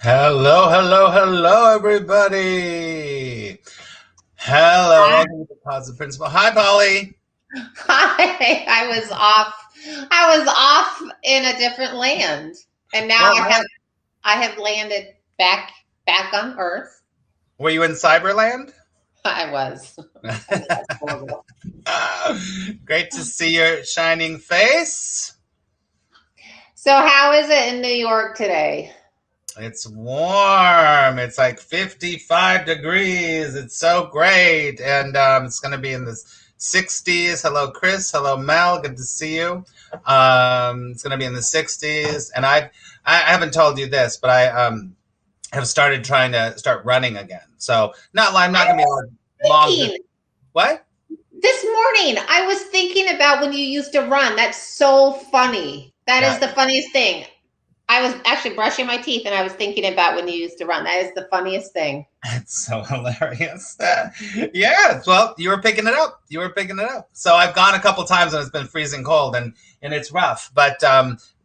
Hello, hello, hello, everybody. Hello, Hi. welcome to the Positive Principal. Hi, Polly. Hi. I was off. I was off in a different land, and now Well, I have landed back on Earth. were you in Cyberland? I was. That's horrible. Great to see your shining face. So, how is it in New York today? It's warm. It's like 55 degrees. It's so great. And it's going to be in the 60s. Hello, Chris. Hello, Mel. Good to see you. It's going to be in the 60s. And I haven't told you this, but I have started trying to start running again. So I'm not going to be able to long. Thinking What? this morning, I was thinking about when you used to run. That's so funny. That Yeah. is the funniest thing. I was actually brushing my teeth and I was thinking about when you used to run. That is the funniest thing. It's so hilarious. Yeah, well, you were picking it up. You were picking it up. So I've gone a couple times and it's been freezing cold and it's rough. But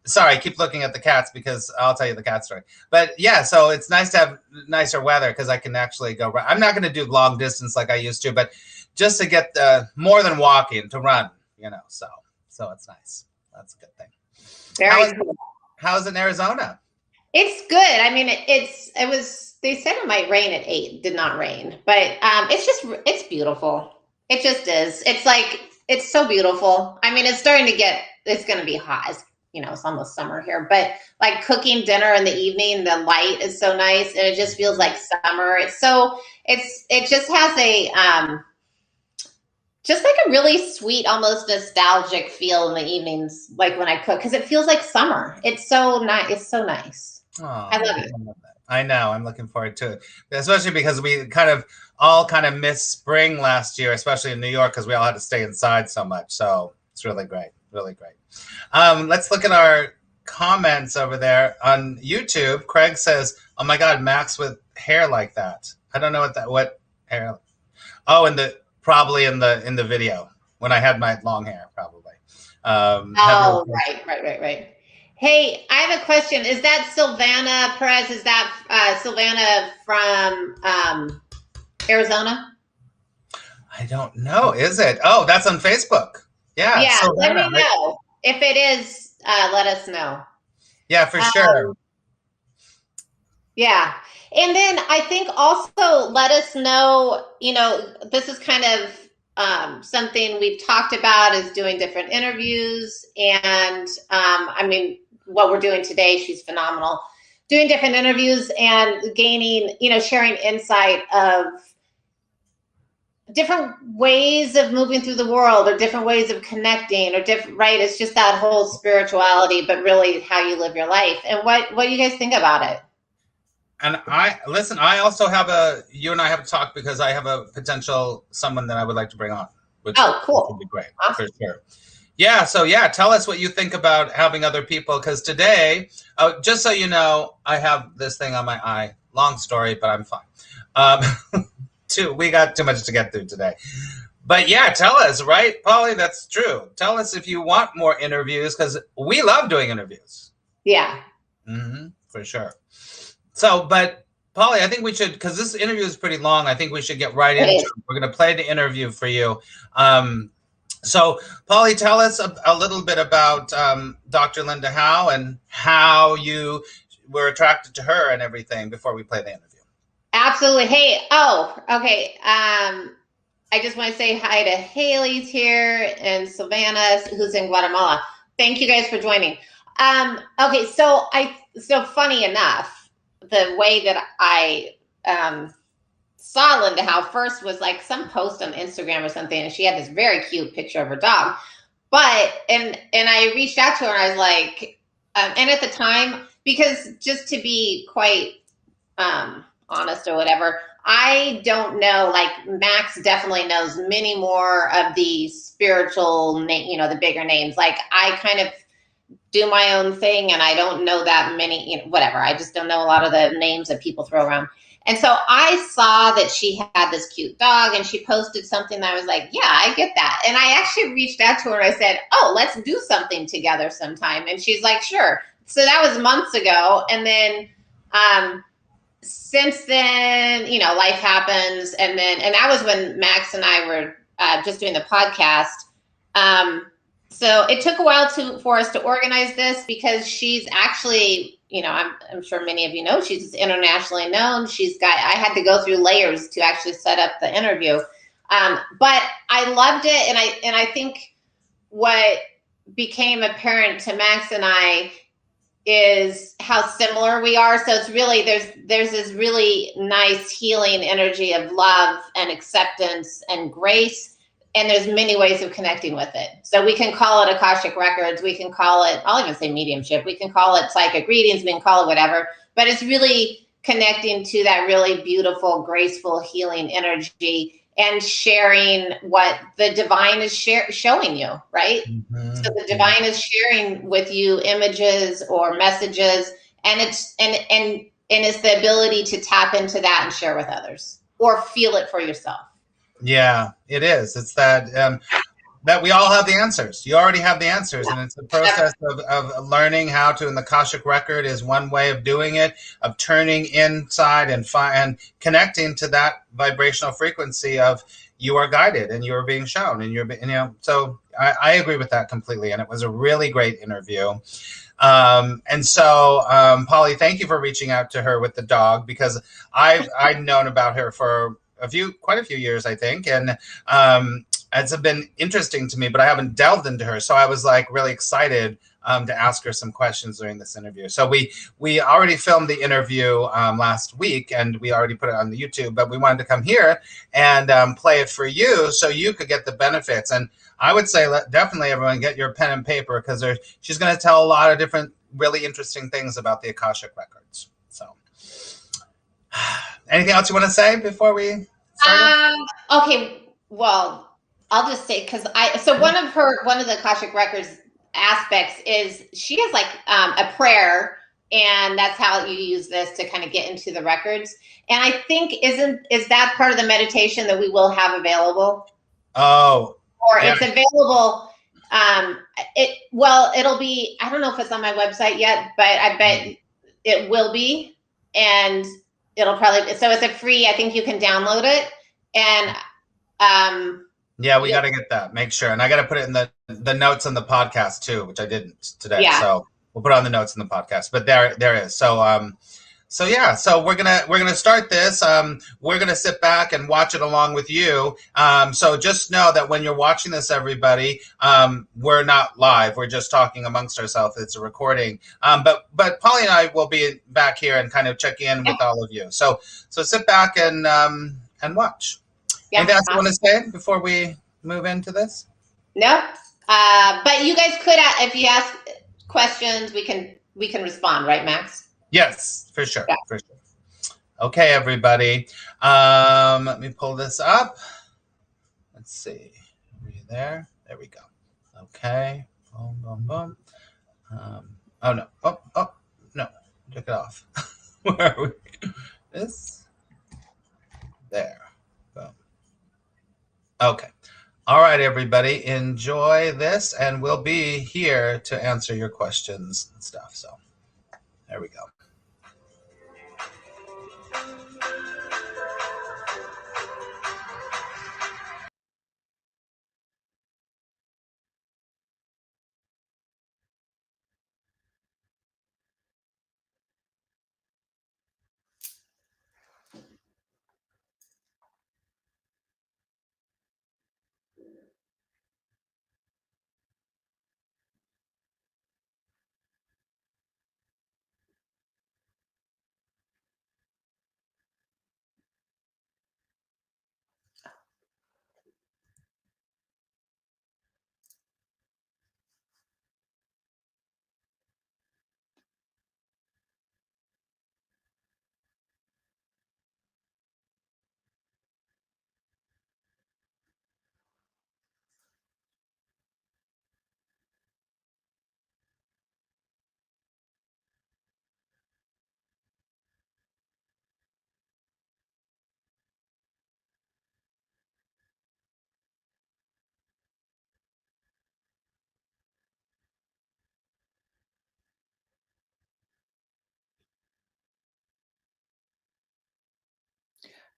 sorry, I keep looking at the cats because I'll tell you the cat story. But yeah, so it's nice to have nicer weather because I can actually go run. I'm not going to do long distance like I used to, but just to get more than walking to run, So it's nice. That's a good thing. Very cool. How's it in Arizona? It's good. I mean, it was. They said it might rain at 8. It did not rain, but it's beautiful. It just is. It's so beautiful. I mean, it's going to be hot. It's almost summer here, but like cooking dinner in the evening, the light is so nice, and it just feels like summer. It just has just like a really sweet, almost nostalgic feel in the evenings, like when I cook, because it feels like summer. It's so nice. It's so nice. Oh, I love it. I know. I'm looking forward to it, especially because we all missed spring last year, especially in New York, because we all had to stay inside so much. So it's really great, really great. Let's look at our comments over there on YouTube. Craig says, "Oh my God, Max with hair like that." I don't know what hair. Oh, probably in the video when I had my long hair, probably. Right. Hey, I have a question. Is that Silvana Perez? Is that Silvana from Arizona? I don't know. Is it? Oh, that's on Facebook. Yeah. Yeah, Silvana, let me right? know. If it is, let us know. Yeah, for sure. Yeah. And then I think also let us know, this is kind of something we've talked about is doing different interviews. And I mean, what we're doing today, she's phenomenal. Doing different interviews and gaining, sharing insight of different ways of moving through the world or different ways of connecting or different, right? It's just that whole spirituality, but really how you live your life. And what do you guys think about it? And I also you and I have a talk because I have a potential someone that I would like to bring on. Cool. Would be great. Awesome. For sure. Yeah. So tell us what you think about having other people. Because today, just so you know, I have this thing on my eye. Long story, but I'm fine. We got too much to get through today. But tell us, right, Polly? That's true. Tell us if you want more interviews because we love doing interviews. Yeah. Mm-hmm, for sure. So, but Polly, I think we should, because this interview is pretty long, I think we should get right into it. We're going to play the interview for you. So, Polly, tell us a little bit about Dr. Linda Howe and how you were attracted to her and everything before we play the interview. Absolutely. Hey, okay. I just want to say hi to Haley's here and Savannah, who's in Guatemala. Thank you guys for joining. Okay, so funny enough, the way that I saw Linda Howe first was like some post on Instagram or something, and she had this very cute picture of her dog. And I reached out to her and I was like, and at the time, because just to be quite honest or whatever, I don't know, like Max definitely knows many more of the spiritual name, the bigger names. Like I kind of do my own thing and I don't know that many, whatever. I just don't know a lot of the names that people throw around. And so I saw that she had this cute dog and she posted something that I was like, yeah, I get that. And I actually reached out to her and I said, oh, let's do something together sometime. And she's like, sure. So that was months ago. And then since then, life happens. And that was when Max and I were just doing the podcast. So it took a while for us to organize this because she's actually, I'm sure many of you know, she's internationally known. I had to go through layers to actually set up the interview. But I loved it. And I think what became apparent to Max and I is how similar we are. So it's really, there's this really nice healing energy of love and acceptance and grace. And there's many ways of connecting with it. So we can call it Akashic Records. We can call it, I'll even say mediumship. We can call it psychic readings. We can call it whatever. But it's really connecting to that really beautiful, graceful, healing energy and sharing what the divine is showing you, right? Mm-hmm. So the divine is sharing with you images or messages, and it's the ability to tap into that and share with others or feel it for yourself. Yeah, it is. It's that that we all have the answers. You already have the answers, and it's the process of learning how to. And the Akashic Record is one way of doing it, of turning inside and connecting to that vibrational frequency of you are guided and you are being shown, and So I agree with that completely, and it was a really great interview. And so, Polly, thank you for reaching out to her with the dog, because I've known about her for quite a few years, I think, and it's been interesting to me, but I haven't delved into her. So I was like really excited to ask her some questions during this interview. So we already filmed the interview last week, and we already put it on the YouTube, but we wanted to come here and play it for you so you could get the benefits. And I would say definitely everyone get your pen and paper, because she's going to tell a lot of different really interesting things about the Akashic Records. So anything else you want to say before we start? Okay, well, I'll just say, because one of the Akashic Records aspects is she has like a prayer, and that's how you use this to kind of get into the records. And I think is that part of the meditation that we will have available? Oh, or yeah. It's available. It'll be, I don't know if it's on my website yet, but I bet it will be. And it'll probably, so it's a free, I think you can download it. And yeah, we got to get that, make sure. And I got to put it in the notes on the podcast too, which I didn't today. Yeah. So we'll put it on the notes in the podcast, but there is. So yeah, so we're gonna start this. We're gonna sit back and watch it along with you. So just know that when you're watching this, everybody, we're not live. We're just talking amongst ourselves. It's a recording. But Polly and I will be back here and kind of check in with all of you. So sit back and watch. Yeah. Anything else you want to say before we move into this? No. But you guys could, if you ask questions, we can respond, right, Max? Yes, for sure. Yeah. For sure. Okay, everybody. Let me pull this up. Let's see. Are you there? There we go. Okay. Boom, boom, boom. Oh, no. Oh, no. Took it off. Where are we? This. There. Boom. Okay. All right, everybody. Enjoy this, and we'll be here to answer your questions and stuff. So there we go.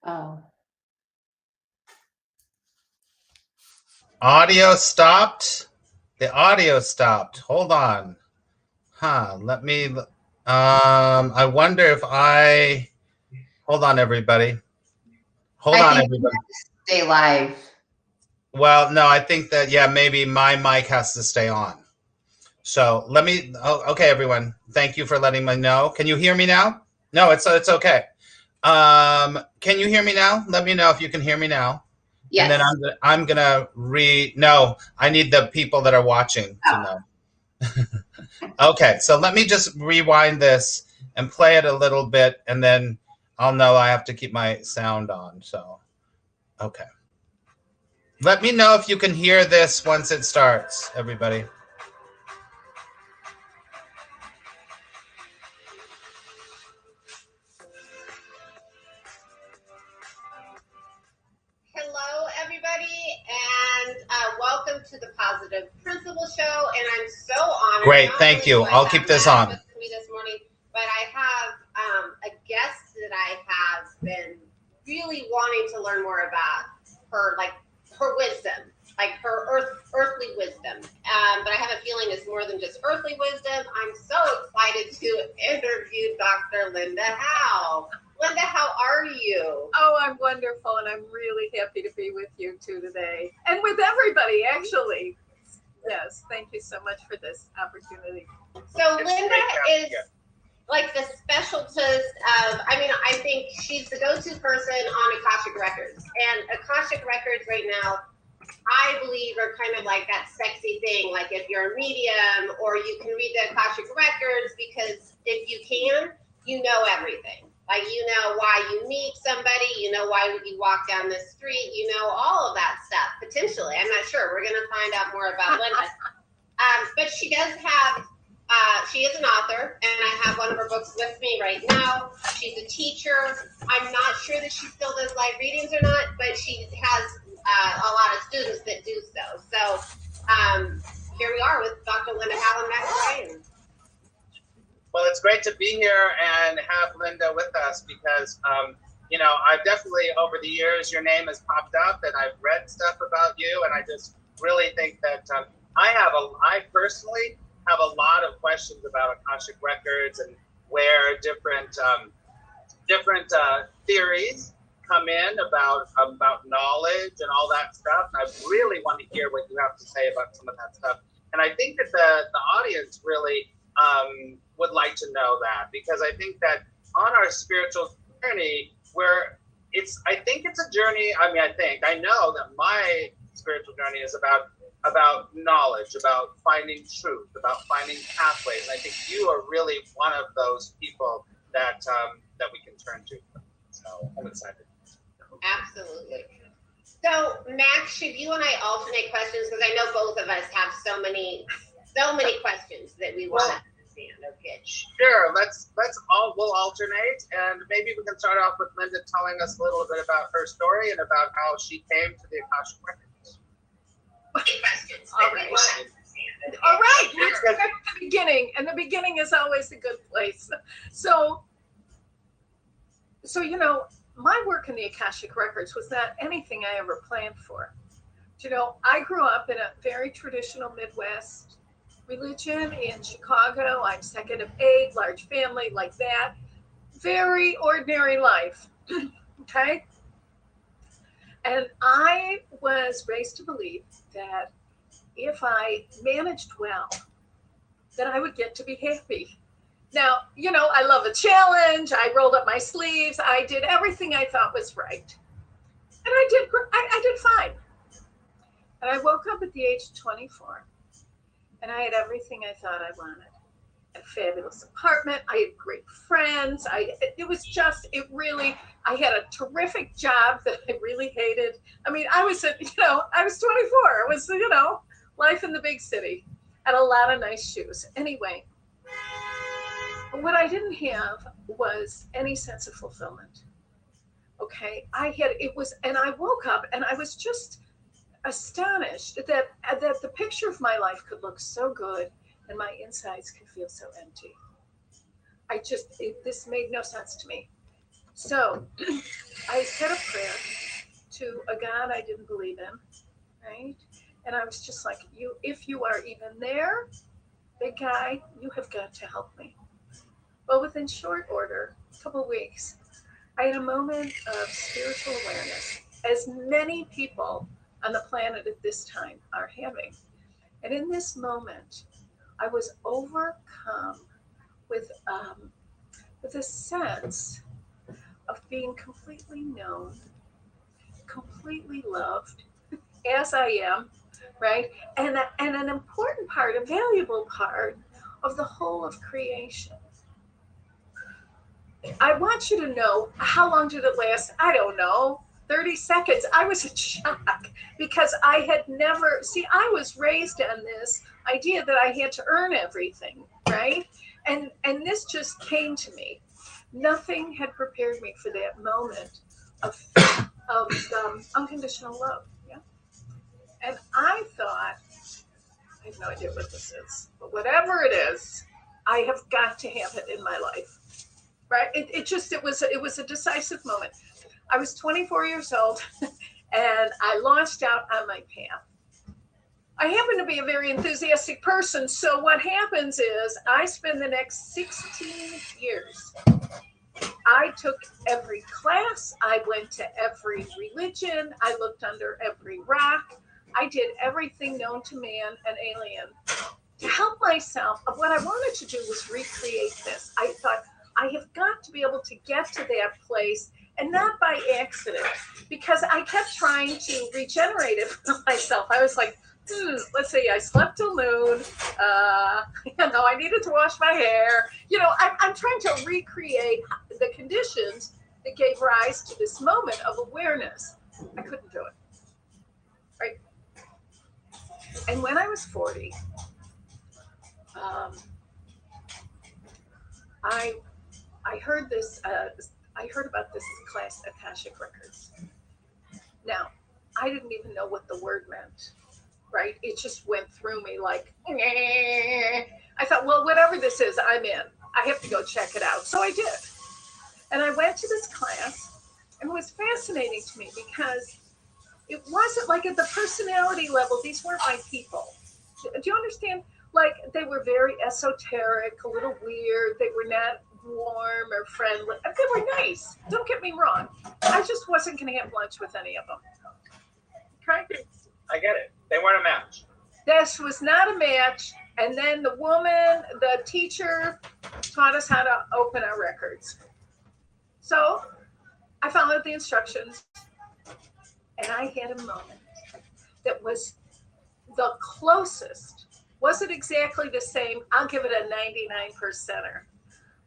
Oh. Audio stopped. The audio stopped. Hold on. Let me. I wonder if I. Hold on, everybody. Hold on, everybody. Stay live. Well, no, I think that maybe my mic has to stay on. So let me. Oh, okay, everyone. Thank you for letting me know. Can you hear me now? No, it's okay. Can you hear me now? Let me know if you can hear me now. Yes. And then I'm gonna No, I need the people that are watching to know. Okay, so let me just rewind this and play it a little bit, and then I'll know I have to keep my sound on. So, okay. Let me know if you can hear this once it starts, everybody. Hello, everybody, and welcome to the Positive Principal Show. And I'm so honored. Great, thank you. I'll keep this on. With me this morning, but I have a guest that I have been really wanting to learn more about her wisdom, like her earthly wisdom. But I have a feeling it's more than just earthly wisdom. I'm so excited to interview Dr. Linda Howe. Linda, how are you? Oh, I'm wonderful, and I'm really happy to be with you two today, and with everybody, actually. Yes, thank you so much for this opportunity. So Linda is like the specialist of, I think she's the go-to person on Akashic Records. And Akashic Records right now, I believe, are kind of like that sexy thing. Like if you're a medium, or you can read the Akashic Records, because if you can, you know everything. Like, you know why you meet somebody, you know why you walk down the street, you know all of that stuff, potentially. I'm not sure. We're going to find out more about Linda. But she does have, she is an author, and I have one of her books with me right now. She's a teacher. I'm not sure that she still does live readings or not, but she has a lot of students that do so. So here we are with Dr. Linda Howe and Max Ryan. Well, it's great to be here and have Linda with us because, I've definitely, over the years, your name has popped up and I've read stuff about you. And I just really think that I personally have a lot of questions about Akashic Records and where different theories come in about knowledge and all that stuff. And I really want to hear what you have to say about some of that stuff. And I think that the audience really would like to know that, because I think that on our spiritual journey, I think it's a journey. I know that my spiritual journey is about knowledge, about finding truth, about finding pathways. And I think you are really one of those people that we can turn to. So I'm excited. Absolutely. So Max, should you and I alternate questions? Because I know both of us have so many questions that we want to understand. Okay. Sure. We'll alternate, and maybe we can start off with Linda telling us a little bit about her story and about how she came to the Akashic Records. All right. Let's start at the beginning, and the beginning is always a good place. So my work in the Akashic Records was not anything I ever planned for. I grew up in a very traditional Midwest religion in Chicago. I'm second of 8, large family, like that. Very ordinary life. Okay? And I was raised to believe that if I managed well, then I would get to be happy. Now, I love a challenge. I rolled up my sleeves. I did everything I thought was right. And I did fine. And I woke up at the age of 24, and I had everything I thought I wanted. A fabulous apartment. I had great friends. I had a terrific job that I really hated. I was 24. It was, life in the big city, and a lot of nice shoes. Anyway, what I didn't have was any sense of fulfillment. Okay. And I woke up and I was just astonished that the picture of my life could look so good and my insides could feel so empty. This made no sense to me. So I said a prayer to a God I didn't believe in, right? And I was just like, if you are even there, big guy, you have got to help me. Well, within short order, a couple of weeks, I had a moment of spiritual awareness, as many people on the planet at this time are having. And in this moment, I was overcome with a sense of being completely known, completely loved, as I am, right? And an important part, a valuable part of the whole of creation. I want you to know, how long did it last? I don't know. 30 seconds. I was in shock because I had never, I was raised on this idea that I had to earn everything, right? And this just came to me. Nothing had prepared me for that moment of unconditional love. Yeah. And I thought, I have no idea what this is, but whatever it is, I have got to have it in my life. Right? It was a decisive moment. I was 24 years old and I launched out on my path. I happen to be a very enthusiastic person. So what happens is I spend the next 16 years. I took every class. I went to every religion. I looked under every rock. I did everything known to man and alien to help myself. What I wanted to do was recreate this. I thought, I have got to be able to get to that place, and not by accident, because I kept trying to regenerate it for myself. I was like, let's see, I slept till noon. I needed to wash my hair. I'm trying to recreate the conditions that gave rise to this moment of awareness. I couldn't do it. Right? And when I was 40, I heard this. I heard about this class, Akashic records. Now, I didn't even know what the word meant. Right? It just went through me like. I thought, well, whatever this is, I'm in. I have to go check it out. So I did, and I went to this class, and it was fascinating to me because it wasn't like at the personality level. These weren't my people. Do you understand? Like, they were very esoteric, a little weird. They were not warm or friendly. They were nice. Don't get me wrong. I just wasn't going to have lunch with any of them. Okay? I get it. They weren't a match. This was not a match. And then the teacher taught us how to open our records. So I followed the instructions, and I had a moment that was the closest. Wasn't exactly the same. I'll give it a 99%er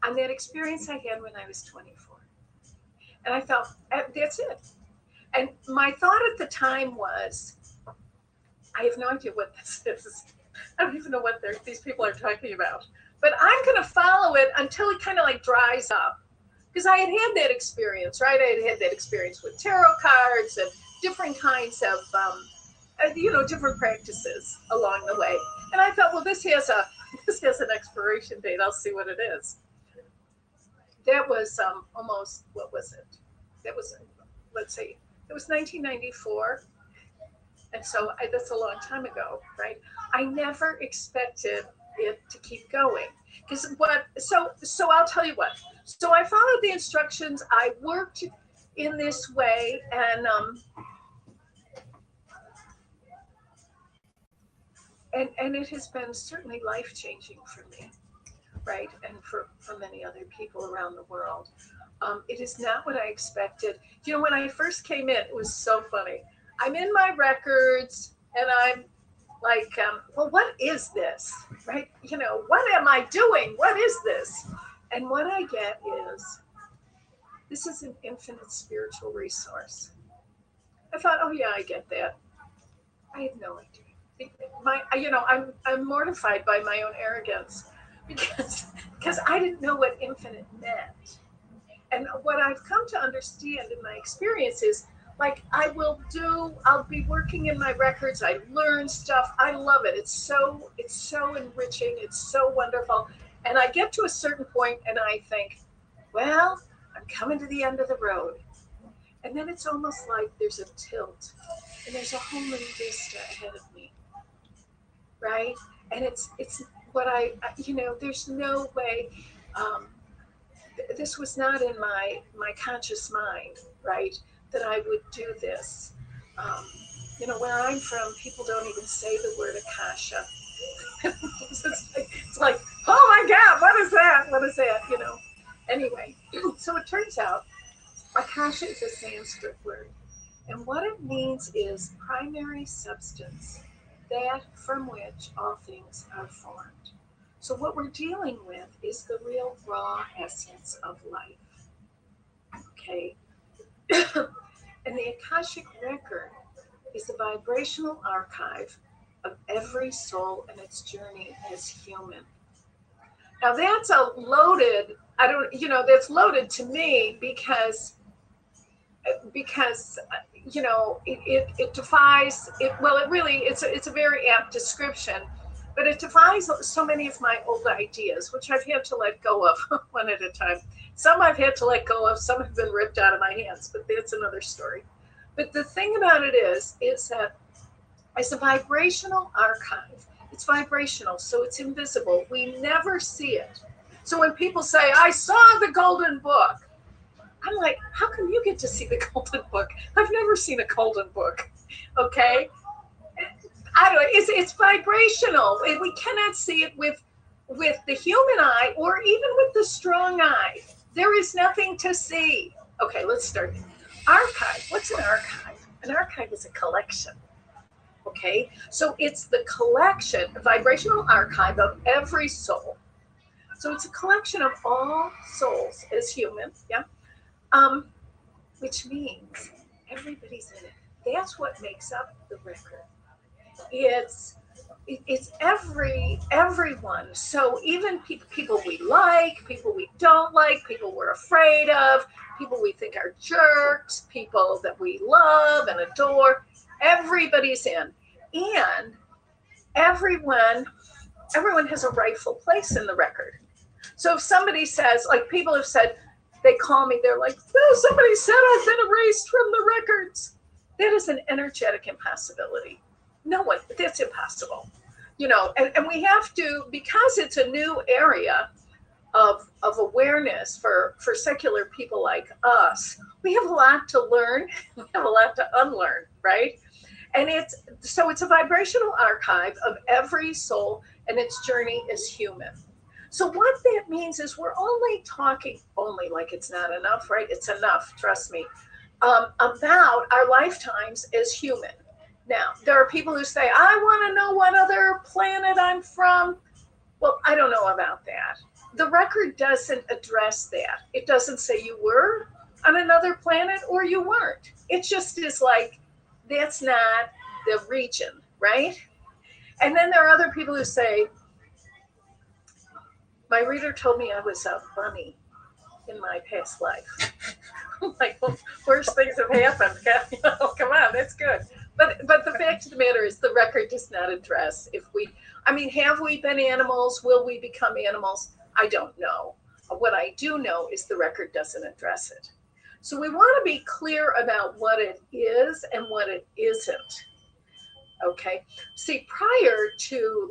on that experience I had when I was 24. And I felt, that's it. And my thought at the time was, I have no idea what this is. I don't even know what these people are talking about. But I'm going to follow it until it kind of like dries up. Because I had that experience, right? I had that experience with tarot cards and different kinds of different practices along the way. And I thought, well, this has an expiration date. I'll see what it is. That was almost, what was it? That was, let's see, it was 1994. And so that's a long time ago, right? I never expected it to keep going. So I'll tell you what. So I followed the instructions. I worked in this way, and it has been certainly life-changing for me, right? And for many other people around the world. It is not what I expected. When I first came in, it was so funny. I'm in my records, and I'm like, well, what is this, right? What am I doing? What is this? And what I get is, this is an infinite spiritual resource. I thought, oh yeah, I get that. I had no idea. I'm mortified by my own arrogance because I didn't know what infinite meant. And what I've come to understand in my experience is, like, I'll be working in my records. I learn stuff. I love it. It's so enriching. It's so wonderful. And I get to a certain point and I think, well, I'm coming to the end of the road. And then it's almost like there's a tilt and there's a whole new vista ahead of me, right? And it's what there's no way, this was not in my conscious mind, right, that I would do this. Where I'm from, people don't even say the word Akasha. it's like, oh my God, what is that? What is that? Anyway, so it turns out Akasha is a Sanskrit word. And what it means is primary substance, that from which all things are formed. So what we're dealing with is the real raw essence of life. Okay? And the Akashic record is a vibrational archive of every soul and its journey as human. Now that's that's loaded to me because it defies it. Well, it's a very apt description, but it defies so many of my old ideas, which I've had to let go of one at a time. Some I've had to let go of, some have been ripped out of my hands, but that's another story. But the thing about it is that it's a vibrational archive. It's vibrational, so it's invisible. We never see it. So when people say, I saw the golden book, I'm like, how come you get to see the golden book? I've never seen a golden book. Okay? I don't know. It's vibrational. We cannot see it with the human eye or even with the strong eye. There is nothing to see. Okay, let's start. Archive. What's an archive? An archive is a collection. Okay? So it's the collection, a vibrational archive of every soul. So it's a collection of all souls as human, yeah? Which means everybody's in it. That's what makes up the record. It's everyone. So even people we like, people we don't like, people we're afraid of, people we think are jerks, people that we love and adore, everybody's in. And everyone has a rightful place in the record. So if somebody says, like people have said, they call me, they're like, oh, somebody said I've been erased from the records. That is an energetic impossibility. No one, that's impossible. And we have to, because it's a new area of awareness for secular people like us, we have a lot to learn, we have a lot to unlearn, right? And it's a vibrational archive of every soul and its journey as human. So what that means is we're only talking, like it's not enough, right? It's enough, trust me, about our lifetimes as human. Now, there are people who say, I want to know what other planet I'm from. Well, I don't know about that. The record doesn't address that. It doesn't say you were on another planet or you weren't. It just is like, that's not the region, right? And then there are other people who say, my reader told me I was a bunny in my past life. I'm like, well, worse things have happened. Come on, that's good. But the fact of the matter is the record does not address have we been animals? Will we become animals? I don't know. What I do know is the record doesn't address it. So we want to be clear about what it is and what it isn't. Okay. See, prior to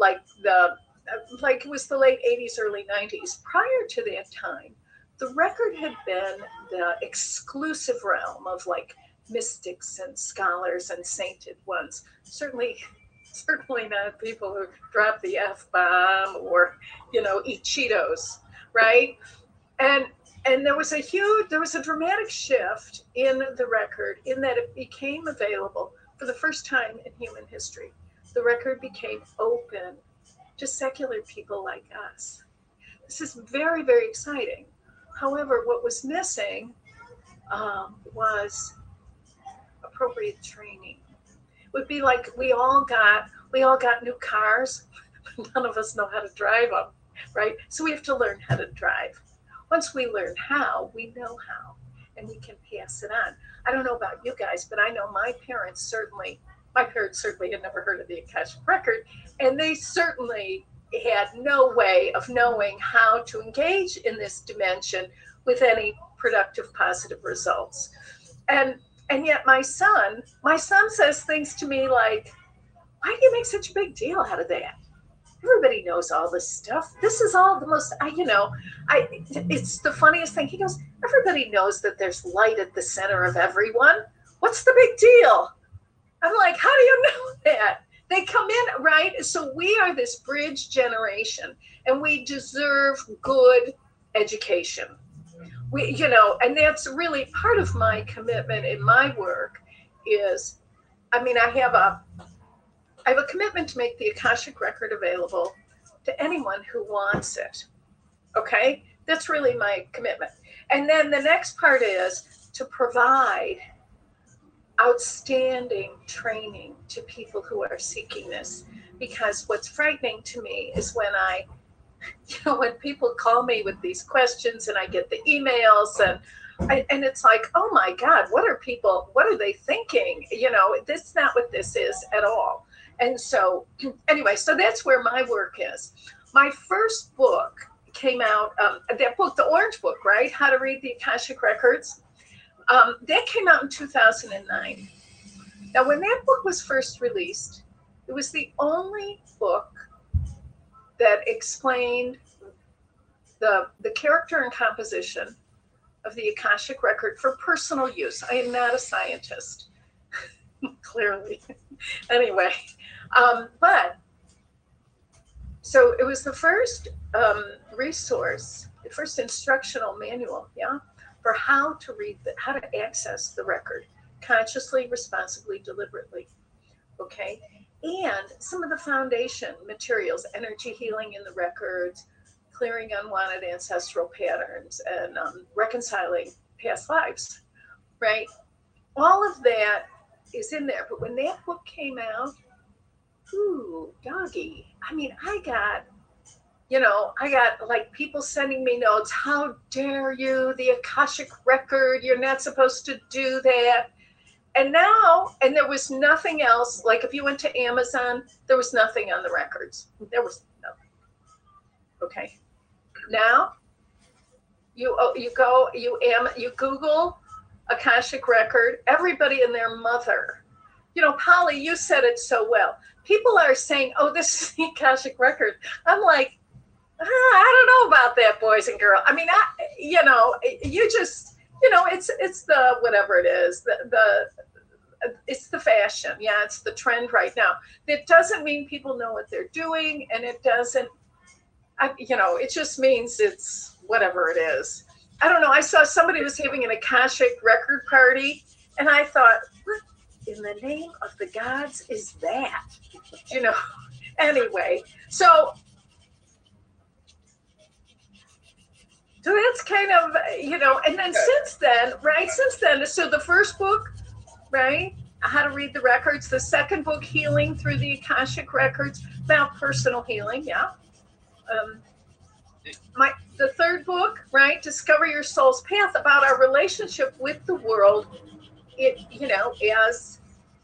it was the late 80s, early 90s, prior to that time, the record had been the exclusive realm of mystics and scholars and sainted ones. Certainly not people who drop the F-bomb or, eat Cheetos, right? And there was a dramatic shift in the record in that it became available for the first time in human history. The record became open to secular people like us. This is very, very exciting. However, what was missing was appropriate training. It would be like we all got new cars, but none of us know how to drive them, right? So we have to learn how to drive. Once we learn how, we know how, and we can pass it on. I don't know about you guys, but I know my parents certainly had never heard of the Akashic record, and they certainly had no way of knowing how to engage in this dimension with any productive, positive results. And yet my son says things to me like, why do you make such a big deal out of that? Everybody knows all this stuff. This is all the most, it's the funniest thing. He goes, everybody knows that there's light at the center of everyone. What's the big deal? I'm like, how do you know that? They come in, right? So we are this bridge generation, and we deserve good education. And that's really part of my commitment in my work is, I have a commitment to make the Akashic record available to anyone who wants it. Okay? That's really my commitment. And then the next part is to provide outstanding training to people who are seeking this. Because what's frightening to me is when when people call me with these questions and I get the emails and it's like, oh my God, what are they thinking? This is not what this is at all. And so anyway, so that's where my work is. My first book came out, that book, the orange book, right? How to Read the Akashic Records. That came out in 2009. Now, when that book was first released, it was the only book that explained the character and composition of the Akashic record for personal use. I am not a scientist, clearly. Anyway, but so it was the first resource, the first instructional manual, for how to how to access the record consciously, responsibly, deliberately. Okay. And some of the foundation materials, energy healing in the records, clearing unwanted ancestral patterns, and reconciling past lives, right? All of that is in there. But when that book came out, ooh, doggy. I got like people sending me notes. How dare you? The Akashic record, you're not supposed to do that. And there was nothing else. Like if you went to Amazon, there was nothing on the records. There was nothing. Okay. Now you Google Akashic record. Everybody and their mother. Polly, you said it so well. People are saying, "Oh, this is the Akashic record." I'm like, I don't know about that, boys and girls. It's the whatever it is, it's the fashion. Yeah, it's the trend right now. It doesn't mean people know what they're doing, and it doesn't, it just means it's whatever it is. I don't know. I saw somebody was having an Akashic record party, and I thought, what in the name of the gods is that? Anyway, so that's kind of, and then since then, so the first book, right, How to Read the Records, the second book, Healing Through the Akashic Records, about personal healing, the third book, right, Discover Your Soul's Path, about our relationship with the world,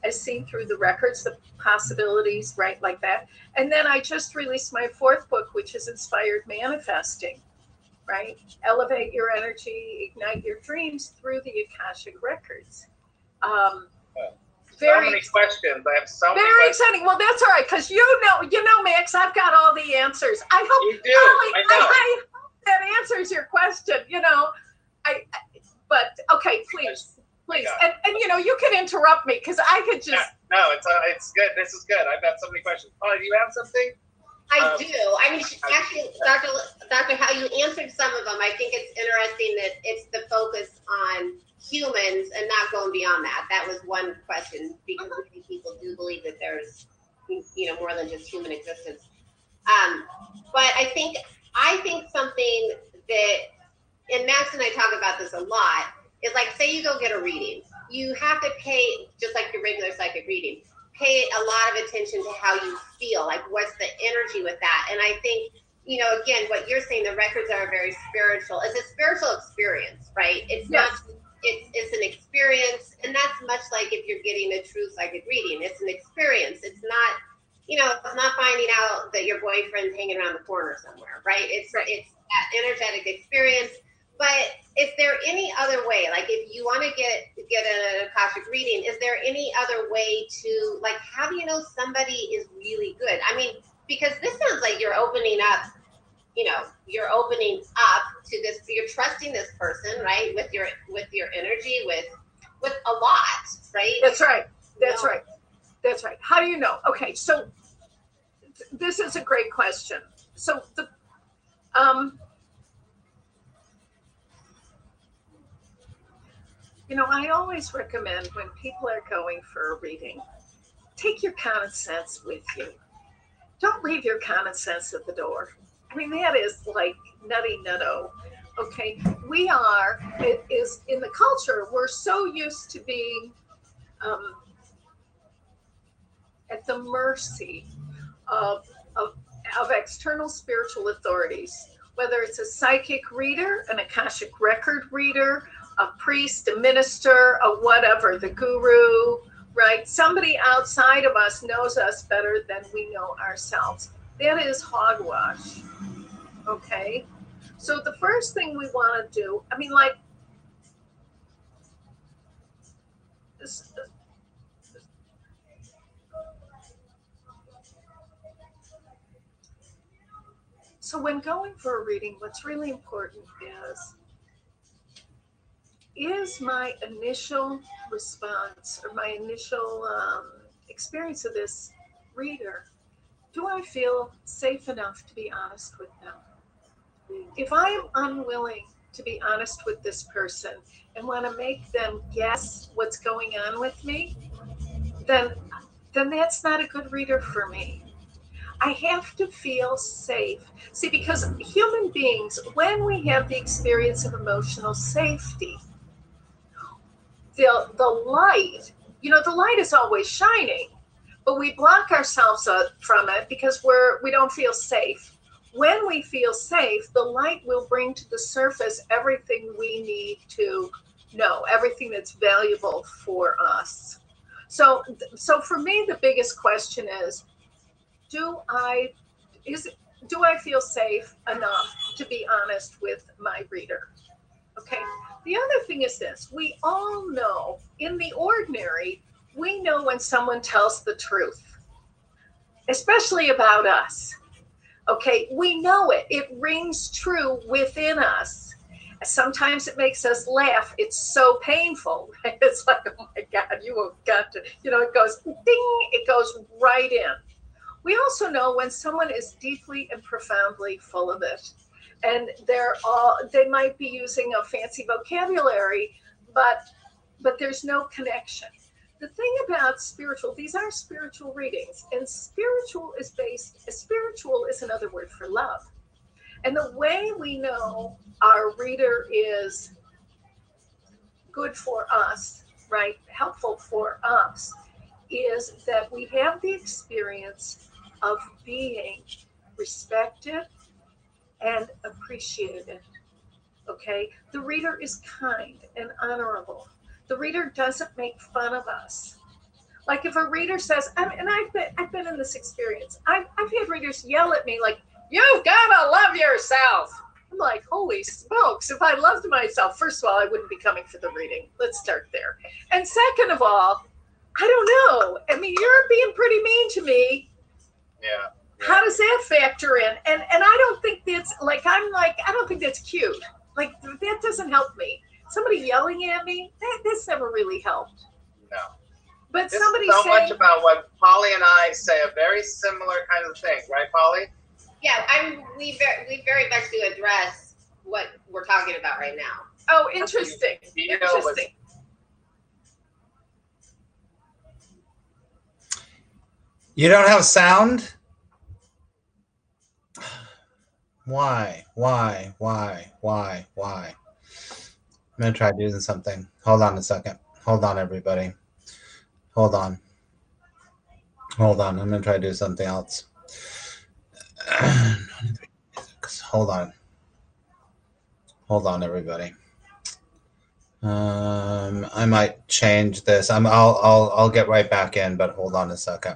as seen through the records, the possibilities, right, like that. And then I just released my fourth book, which is Inspired Manifesting, right? Elevate your energy, ignite your dreams through the Akashic records. So many questions. I have so many very questions. exciting. Well, that's all right, because Max, I've got all the answers. I hope You do. I know. I hope that answers your question. But okay, please. And you can interrupt me because I could just. No, it's good. This is good. I've got so many questions. Paula, do you have something? I do. Actually, Dr. Howe, you answered some of them. I think it's interesting that it's the focus on humans and not going beyond that. That was one question, because many people do believe that there's, more than just human existence. But I think something that, and Max and I talk about this a lot, is like, say you go get a reading. You have to pay, just like your regular psychic reading, pay a lot of attention to how you feel, like what's the energy with that. And I think, again, what you're saying, the records are very spiritual. It's a spiritual experience, right? It's not, it's an experience. And that's much like if you're getting a true psychic reading, it's an experience. It's not, it's not finding out that your boyfriend's hanging around the corner somewhere, right? It's that energetic experience. But is there any other way? Like, if you want to get an Akashic reading, is there any other way to, like, how do you know somebody is really good? I mean, because this sounds like you're opening up, you're opening up to this, you're trusting this person, right? With your energy, with a lot, right? That's right. That's right. That's right. How do you know? Okay, so this is a great question. So I always recommend when people are going for a reading, take your common sense with you. Don't leave your common sense at the door. I mean, that is like nutty nutto. Okay, it is in the culture, we're so used to being at the mercy of, of, of external spiritual authorities, whether it's a psychic reader, an Akashic record reader, a priest, a minister, a whatever, the guru, right? Somebody outside of us knows us better than we know ourselves. That is hogwash, okay? So the first thing we want to do, I mean, like, so when going for a reading, what's really important is my initial response or my initial experience of this reader, do I feel safe enough to be honest with them? If I am unwilling to be honest with this person and want to make them guess what's going on with me, then that's not a good reader for me. I have to feel safe. See, because human beings, when we have the experience of emotional safety, the light, the light is always shining, but we block ourselves from it because we don't feel safe. When we feel safe, the light will bring to the surface everything we need to know, everything that's valuable for us. So for me, the biggest question is, do I feel safe enough to be honest with my reader? Okay. The other thing is this: we all know, in the ordinary, we know when someone tells the truth, especially about us. Okay, we know it. It rings true within us. Sometimes it makes us laugh. It's so painful. Right? It's like, oh my God, you have got to, it goes ding, it goes right in. We also know when someone is deeply and profoundly full of it. And they might be using a fancy vocabulary, but there's no connection. The thing about these are spiritual readings, and spiritual is another word for love. And the way we know our reader is good for us, right, helpful for us, is that we have the experience of being respected and appreciated. Okay, the reader is kind and honorable. The reader doesn't make fun of us. Like if a reader says, and I've been in this experience. I've had readers yell at me like, "You've gotta love yourself." I'm like, holy smokes! If I loved myself, first of all, I wouldn't be coming for the reading. Let's start there. And second of all, I don't know. I mean, you're being pretty mean to me. Yeah. How does that factor in? And I don't think that's I don't think that's cute. Like, that doesn't help me. Somebody yelling at me, that's never really helped. No. But This somebody is so saying, much about what Polly and I say, a very similar kind of thing, right, Polly? Yeah, we very much do address what we're talking about right now. oh, interesting. Interesting. You don't have sound? Why? I'm going to try doing something. Hold on a second. Hold on, everybody. Hold on. I'm going to try to do something else. Hold on, everybody. I might change this. I'll get right back in, but hold on a second.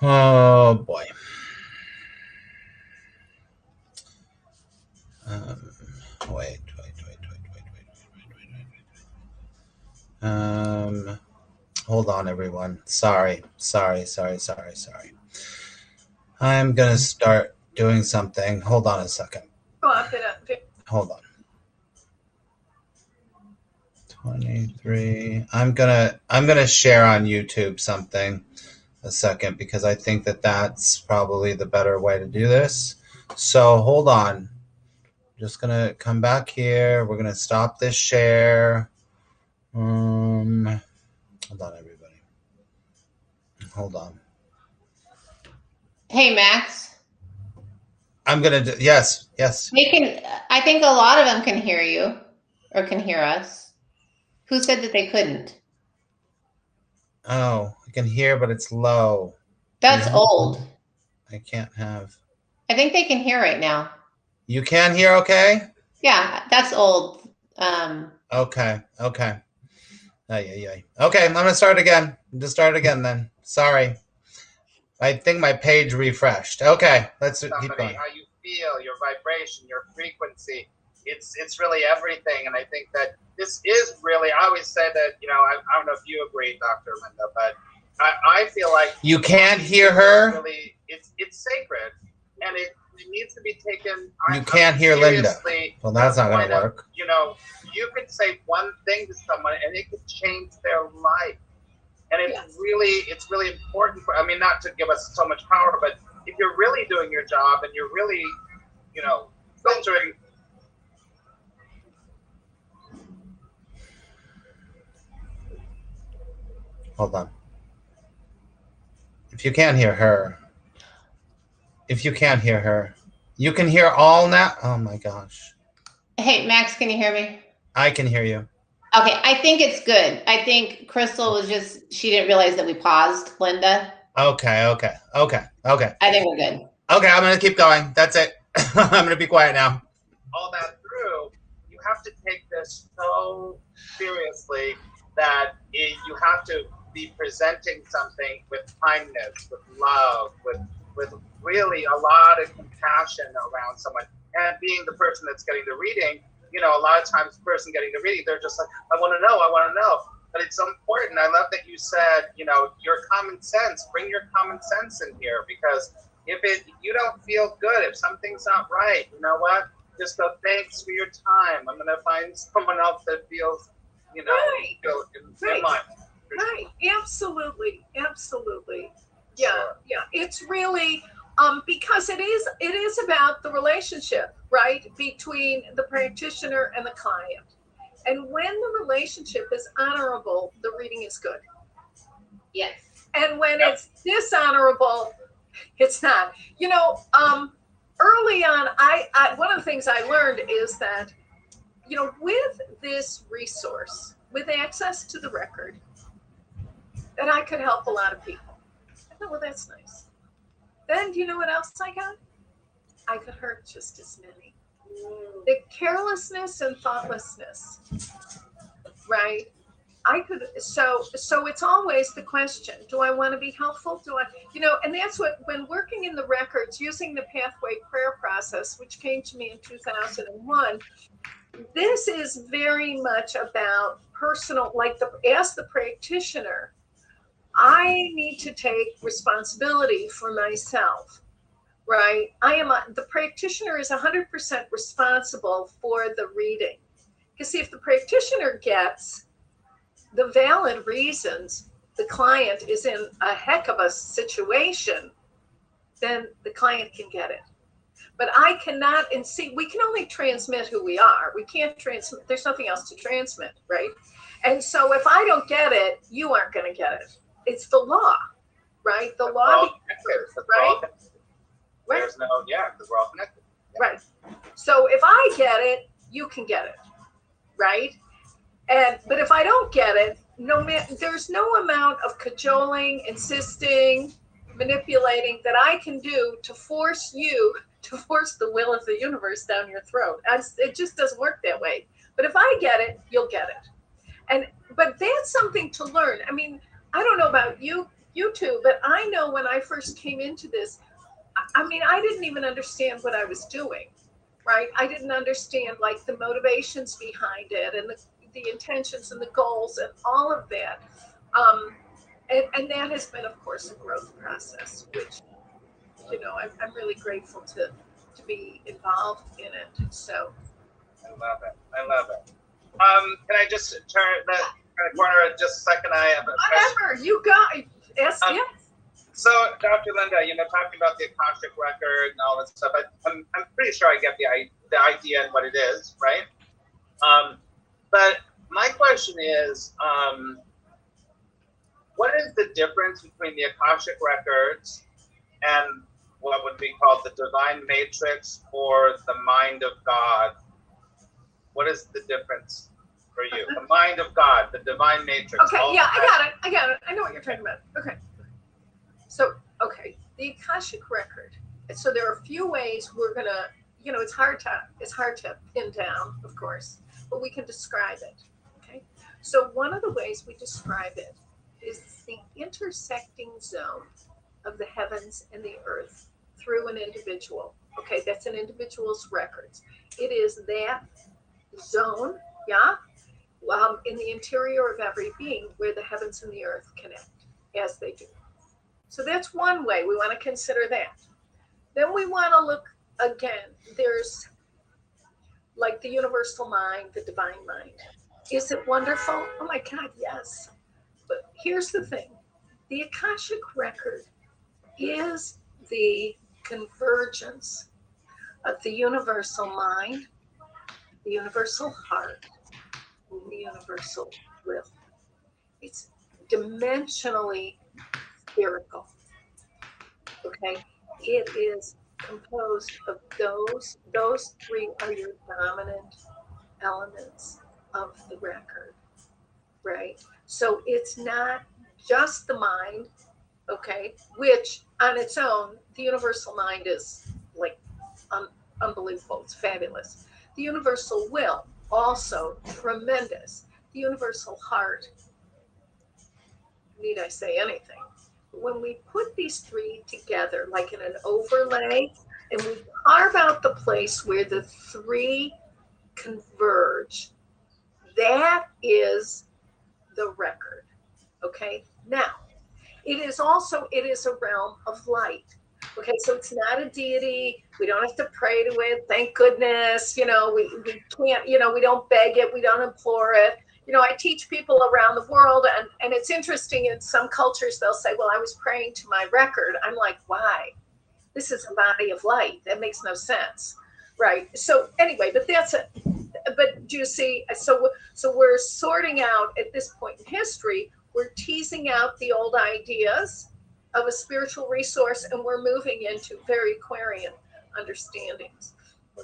Oh boy. Wait. Hold on, everyone. Sorry. I'm gonna start doing something. Hold on a second. Go up in a Hold on. 23. I'm gonna share on YouTube something a second because I think that that's probably the better way to do this. So hold on. Just gonna come back here. We're gonna stop this share. Hold on, everybody. Hold on. Hey, Max. I'm gonna do, yes. They can. I think a lot of them can hear you or can hear us. Who said that they couldn't? Oh, I can hear, but it's low. That's old. I can't have. I think they can hear right now. You can hear okay? Yeah, that's old. Okay. Okay, I'm gonna start again. Just start again then. Sorry. I think my page refreshed. Okay, let's keep going. How you feel, your vibration, your frequency. It's really everything. And I think that this is really, I always say that, I don't know if you agree, Dr. Linda, but I feel like you can't hear her. Really, it's sacred, and it needs to be taken. You can't hear Linda. Well, that's not going to work. You could say one thing to someone, and it could change their life. And it's really important for. I mean, not to give us so much power, but if you're really doing your job and you're really, filtering. Hold on. If you can't hear her, you can hear all now. Oh my gosh. Hey, Max, can you hear me? I can hear you. Okay, I think it's good. I think Crystal was she didn't realize that we paused, Linda. Okay. I think we're good. Okay, I'm going to keep going. That's it. I'm going to be quiet now. All that through, you have to take this so seriously that you have to be presenting something with kindness, with love, with really a lot of compassion around someone. And being the person that's getting the reading, a lot of times the person getting the reading, they're just like, I want to know. But it's so important. I love that you said, your common sense, bring your common sense in here, because if you don't feel good, if something's not right, you know what? Just go, thanks for your time. I'm going to find someone else that feels, Right. in line. Right. Absolutely. Yeah. Sure. Yeah. It's really because it is about the relationship, right, between the practitioner and the client. And when the relationship is honorable, the reading is good. Yes. And when it's dishonorable, it's not. Early on, I one of the things I learned is that, with this resource, with access to the record, that I could help a lot of people. I thought, well, that's nice. Then, do you know what else I got? I could hurt just as many. The carelessness and thoughtlessness, right? So it's always the question, do I want to be helpful? And that's what, when working in the records, using the pathway prayer process, which came to me in 2001, this is very much about personal, as the practitioner, I need to take responsibility for myself, right? The practitioner is 100% responsible for the reading. Because see, if the practitioner gets the valid reasons the client is in a heck of a situation, then the client can get it. But I cannot, and see, we can only transmit who we are. We can't transmit, there's nothing else to transmit, right? And so if I don't get it, you aren't going to get it. It's the law, right? The law, right? There's no, because we're all connected. Yeah. Right. So if I get it, you can get it, right? But if I don't get it, there's no amount of cajoling, insisting, manipulating that I can do to force the will of the universe down your throat. It just doesn't work that way. But if I get it, you'll get it. But that's something to learn. I mean, I don't know about you two, but I know when I first came into this, I mean, I didn't even understand what I was doing, right? I didn't understand like the motivations behind it and the intentions and the goals and all of that. And that has been, of course, a growth process, which, I'm really grateful to be involved in it. So I love it. I love it. Can I just turn the corner just a second? I have a question. whatever you got, yes, Um, So, Dr. Linda, talking about the Akashic record and all that stuff, I'm pretty sure I get the idea and what it is, right? But my question is, what is the difference between the Akashic records and what would be called the divine matrix or the mind of God? What is the difference for you? The mind of God, the divine matrix. Okay, yeah, I got it. I know what you're talking about. Okay. So, the Akashic record. So there are a few ways we're gonna, it's hard to pin down, of course, but we can describe it. Okay. So one of the ways we describe it is the intersecting zone of the heavens and the earth through an individual. Okay, that's an individual's records. It is that zone, yeah, in the interior of every being where the heavens and the earth connect as they do. So that's one way we want to consider that. Then we want to look again, there's like the universal mind, the divine mind. Is it wonderful? Oh my God, yes. But here's the thing. The Akashic record is the convergence of the universal mind, the universal heart, and the universal will. It's dimensionally spherical. Okay, it is composed of those three are your dominant elements of the record, right? So it's not just the mind, okay, which on its own, the universal mind is like unbelievable. It's fabulous. The universal will, also tremendous. The universal heart, need I say anything? When we put these three together, like in an overlay, and we carve out the place where the three converge, that is the record. Okay. Now, it is a realm of light. Okay, so it's not a deity. We don't have to pray to it. Thank goodness. We can't, we don't beg it. We don't implore it. I teach people around the world, and it's interesting. In some cultures, they'll say, well, I was praying to my record. I'm like, why? This is a body of light. That makes no sense. Right. So anyway, but that's it. But do you see? So we're sorting out at this point in history, we're teasing out the old ideas of a spiritual resource, and we're moving into very Aquarian understandings.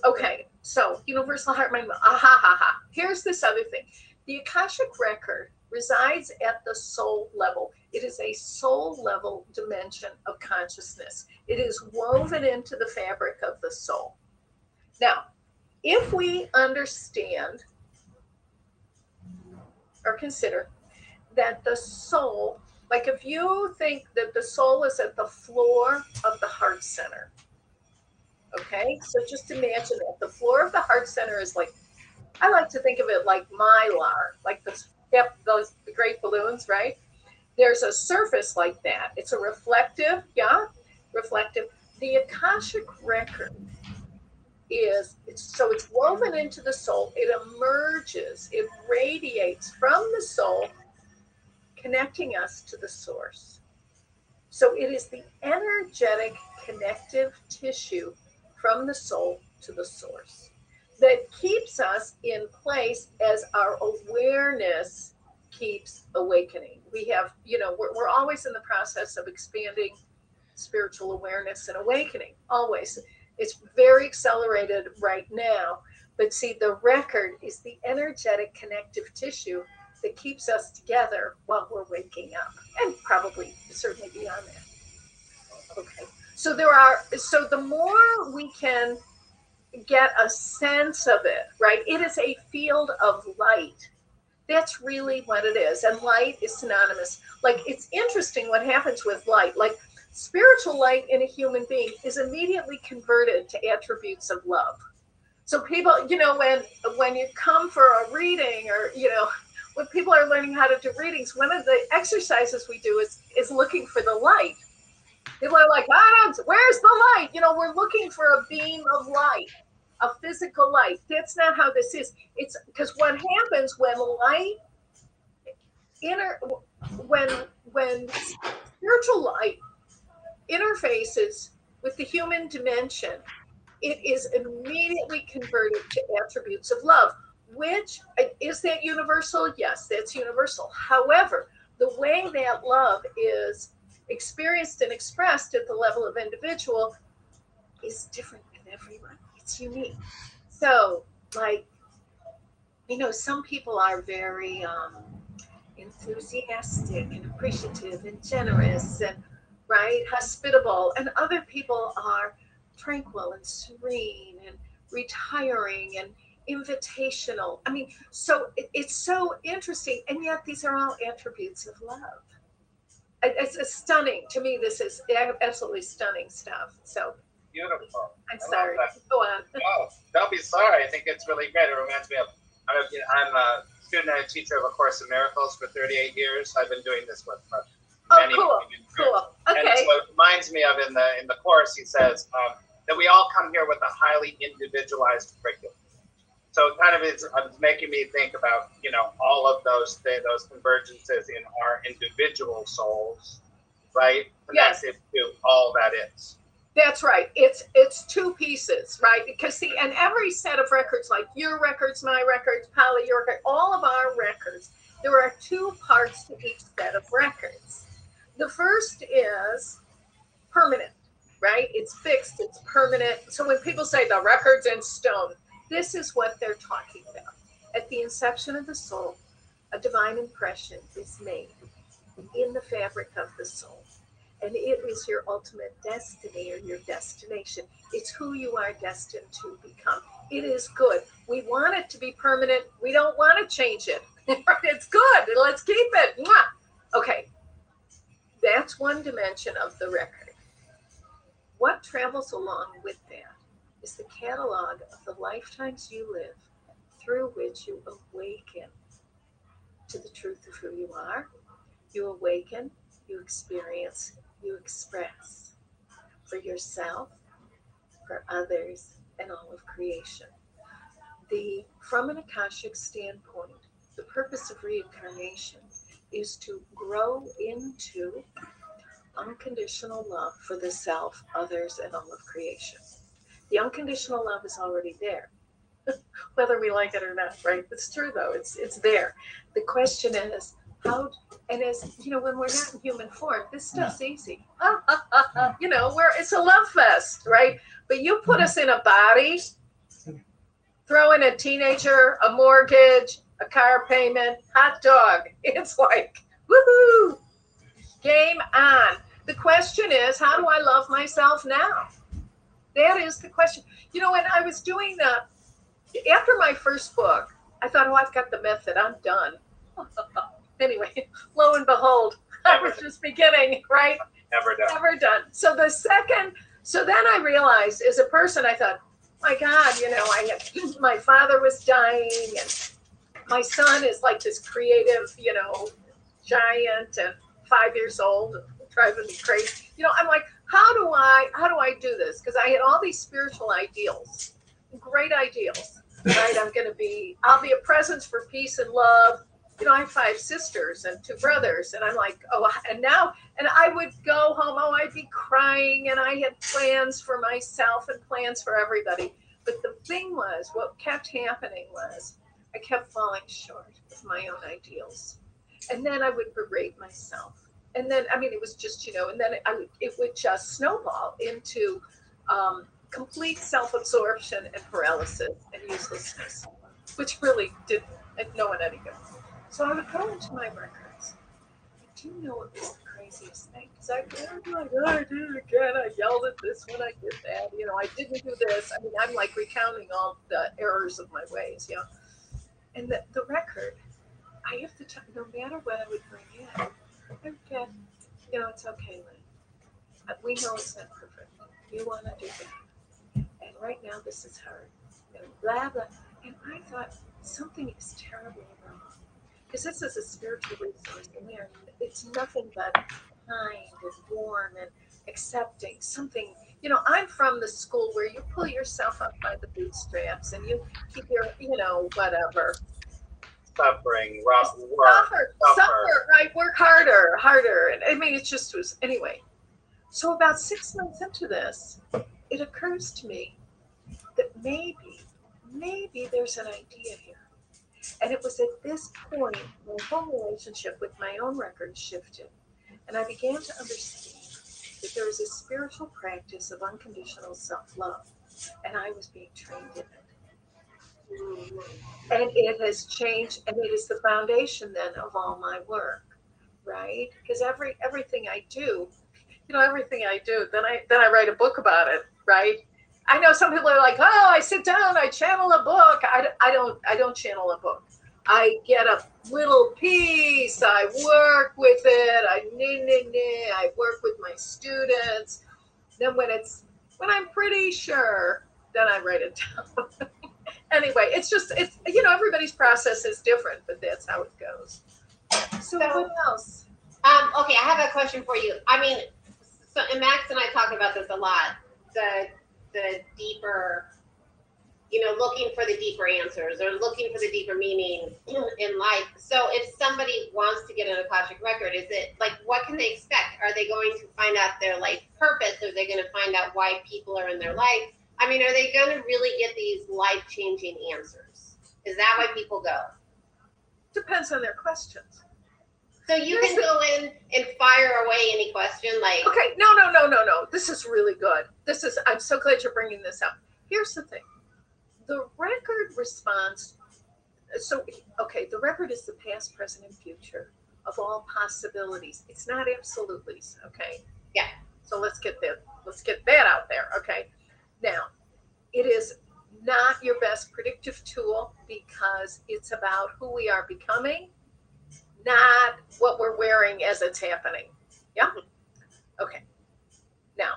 Okay, so universal heart, mind, here's this other thing. The Akashic record resides at the soul level. It is a soul level dimension of consciousness. It is woven into the fabric of the soul. Now, if we understand or consider that the soul, like if you think that the soul is at the floor of the heart center, okay? So just imagine that the floor of the heart center is like, I like to think of it like mylar, like those great balloons, right? There's a surface like that. It's a reflective. The Akashic record it's woven into the soul. It emerges, it radiates from the soul, connecting us to the source. So it is the energetic connective tissue from the soul to the source that keeps us in place as our awareness keeps awakening. We have, we're always in the process of expanding spiritual awareness and awakening, always. It's very accelerated right now, but see, the record is the energetic connective tissue that keeps us together while we're waking up, and probably certainly beyond that. Okay, so the more we can get a sense of it, right? It is a field of light. That's really what it is. And light is synonymous. Like, it's interesting what happens with light. Like, spiritual light in a human being is immediately converted to attributes of love. So people, when you come for a reading, or when people are learning how to do readings, one of the exercises we do is looking for the light. People are like, where's the light? We're looking for a beam of light, a physical light. That's not how this is. It's because what happens when light when spiritual light interfaces with the human dimension, it is immediately converted to attributes of love. Which is that universal? Yes, that's universal. However, the way that love is experienced and expressed at the level of individual is different with everyone. It's unique. So, like, some people are very enthusiastic and appreciative and generous and hospitable, and other people are tranquil and serene and retiring and invitational. I mean, so it's so interesting, and yet these are all attributes of love. It's stunning to me. This is absolutely stunning stuff. So Beautiful. I'm sorry. Go on. Oh, don't be sorry. I think it's really great. It reminds me of, I'm a student and a teacher of A Course in Miracles for 38 years. I've been doing this with many Cool. Okay. And so it reminds me of in the course, he says that we all come here with a highly individualized curriculum. So it kind of is making me think about, all of those convergences in our individual souls, right? Yes. Connected to all that is. That's right. It's two pieces, right? Because and every set of records, like your records, my records, Polly, your record, all of our records, there are two parts to each set of records. The first is permanent, right? It's fixed, it's permanent. So when people say the record's in stone, this is what they're talking about. At the inception of the soul, a divine impression is made in the fabric of the soul. And it is your ultimate destiny or your destination. It's who you are destined to become. It is good. We want it to be permanent. We don't want to change it. It's good. Let's keep it. Mwah. Okay. That's one dimension of the record. What travels along with that is the catalog of the lifetimes you live through which you awaken to the truth of who you are. You awaken, you experience, you express for yourself, for others, and all of creation. From an Akashic standpoint, the purpose of reincarnation is to grow into unconditional love for the self, others, and all of creation. The unconditional love is already there, whether we like it or not, right? It's true, though. It's there. The question is, how, and as when we're not in human form, this stuff's easy. It's a love fest, right? But you put us in a body, throw in a teenager, a mortgage, a car payment, hot dog. It's like, woohoo, game on. The question is, how do I love myself now? That is the question. When I was doing after my first book, I thought, I've got the method. I'm done. Anyway, lo and behold, I was just beginning, right? Never done. So then I realized as a person, I thought, my God, my father was dying, and my son is like this creative, giant, and 5 years old, driving me crazy. I'm like, how do I do this? Because I had all these spiritual ideals, great ideals, right? I'll be a presence for peace and love. I have 5 sisters and 2 brothers, and I'm like, and I would go home, I'd be crying, and I had plans for myself and plans for everybody. But the thing was, what kept happening was, I kept falling short of my own ideals. And then I would berate myself. And then, it was just, and then it would just snowball into complete self-absorption and paralysis and uselessness, which really didn't no one any good. So I would go into my records. Do you know what was the craziest thing? Because I did it again. I yelled at this one. I did that. I didn't do this. I'm like recounting all the errors of my ways. And the record, I have to no matter what I would bring in, okay, it's okay, Lynn. We know it's not perfect. You want to do that. And right now, this is hard. and blah, blah. And I thought, something is terribly wrong. Because this is a spiritual resource, and it's nothing but kind and warm and accepting. Something, I'm from the school where you pull yourself up by the bootstraps and you keep your, whatever. Suffering, work, suffer, right? Work harder, harder. And I mean, it just was, anyway. So about 6 months into this, it occurs to me that maybe there's an idea here. And it was at this point my whole relationship with my own record shifted. And I began to understand that there is a spiritual practice of unconditional self-love. And I was being trained in it. And it has changed, and it is the foundation then of all my work, right? Because everything I do, everything I do, then I write a book about it, right? I know some people are like, oh, I sit down, I channel a book. I don't channel a book. I get a little piece, I work with it, I work with my students. Then when I'm pretty sure, then I write it down. Anyway, it's everybody's process is different, but that's how it goes. So what else? Okay, I have a question for you. I mean, and Max and I talk about this a lot. The deeper, looking for the deeper answers or looking for the deeper meaning in life. So if somebody wants to get an Akashic record, is it like, what can they expect? Are they going to find out their life purpose? Are they going to find out why people are in their life? I mean, are they going to really get these life-changing answers? Is that why people go? Depends on their questions. So you can go in and fire away any question, like. Okay, no. This is really good. I'm so glad you're bringing this up. Here's the thing. The record responds. The record is the past, present, and future of all possibilities. It's not absolutes, okay? Yeah. So let's get that out there, okay? Now, it is not your best predictive tool because it's about who we are becoming, not what we're wearing as it's happening. Yeah? Okay. Now,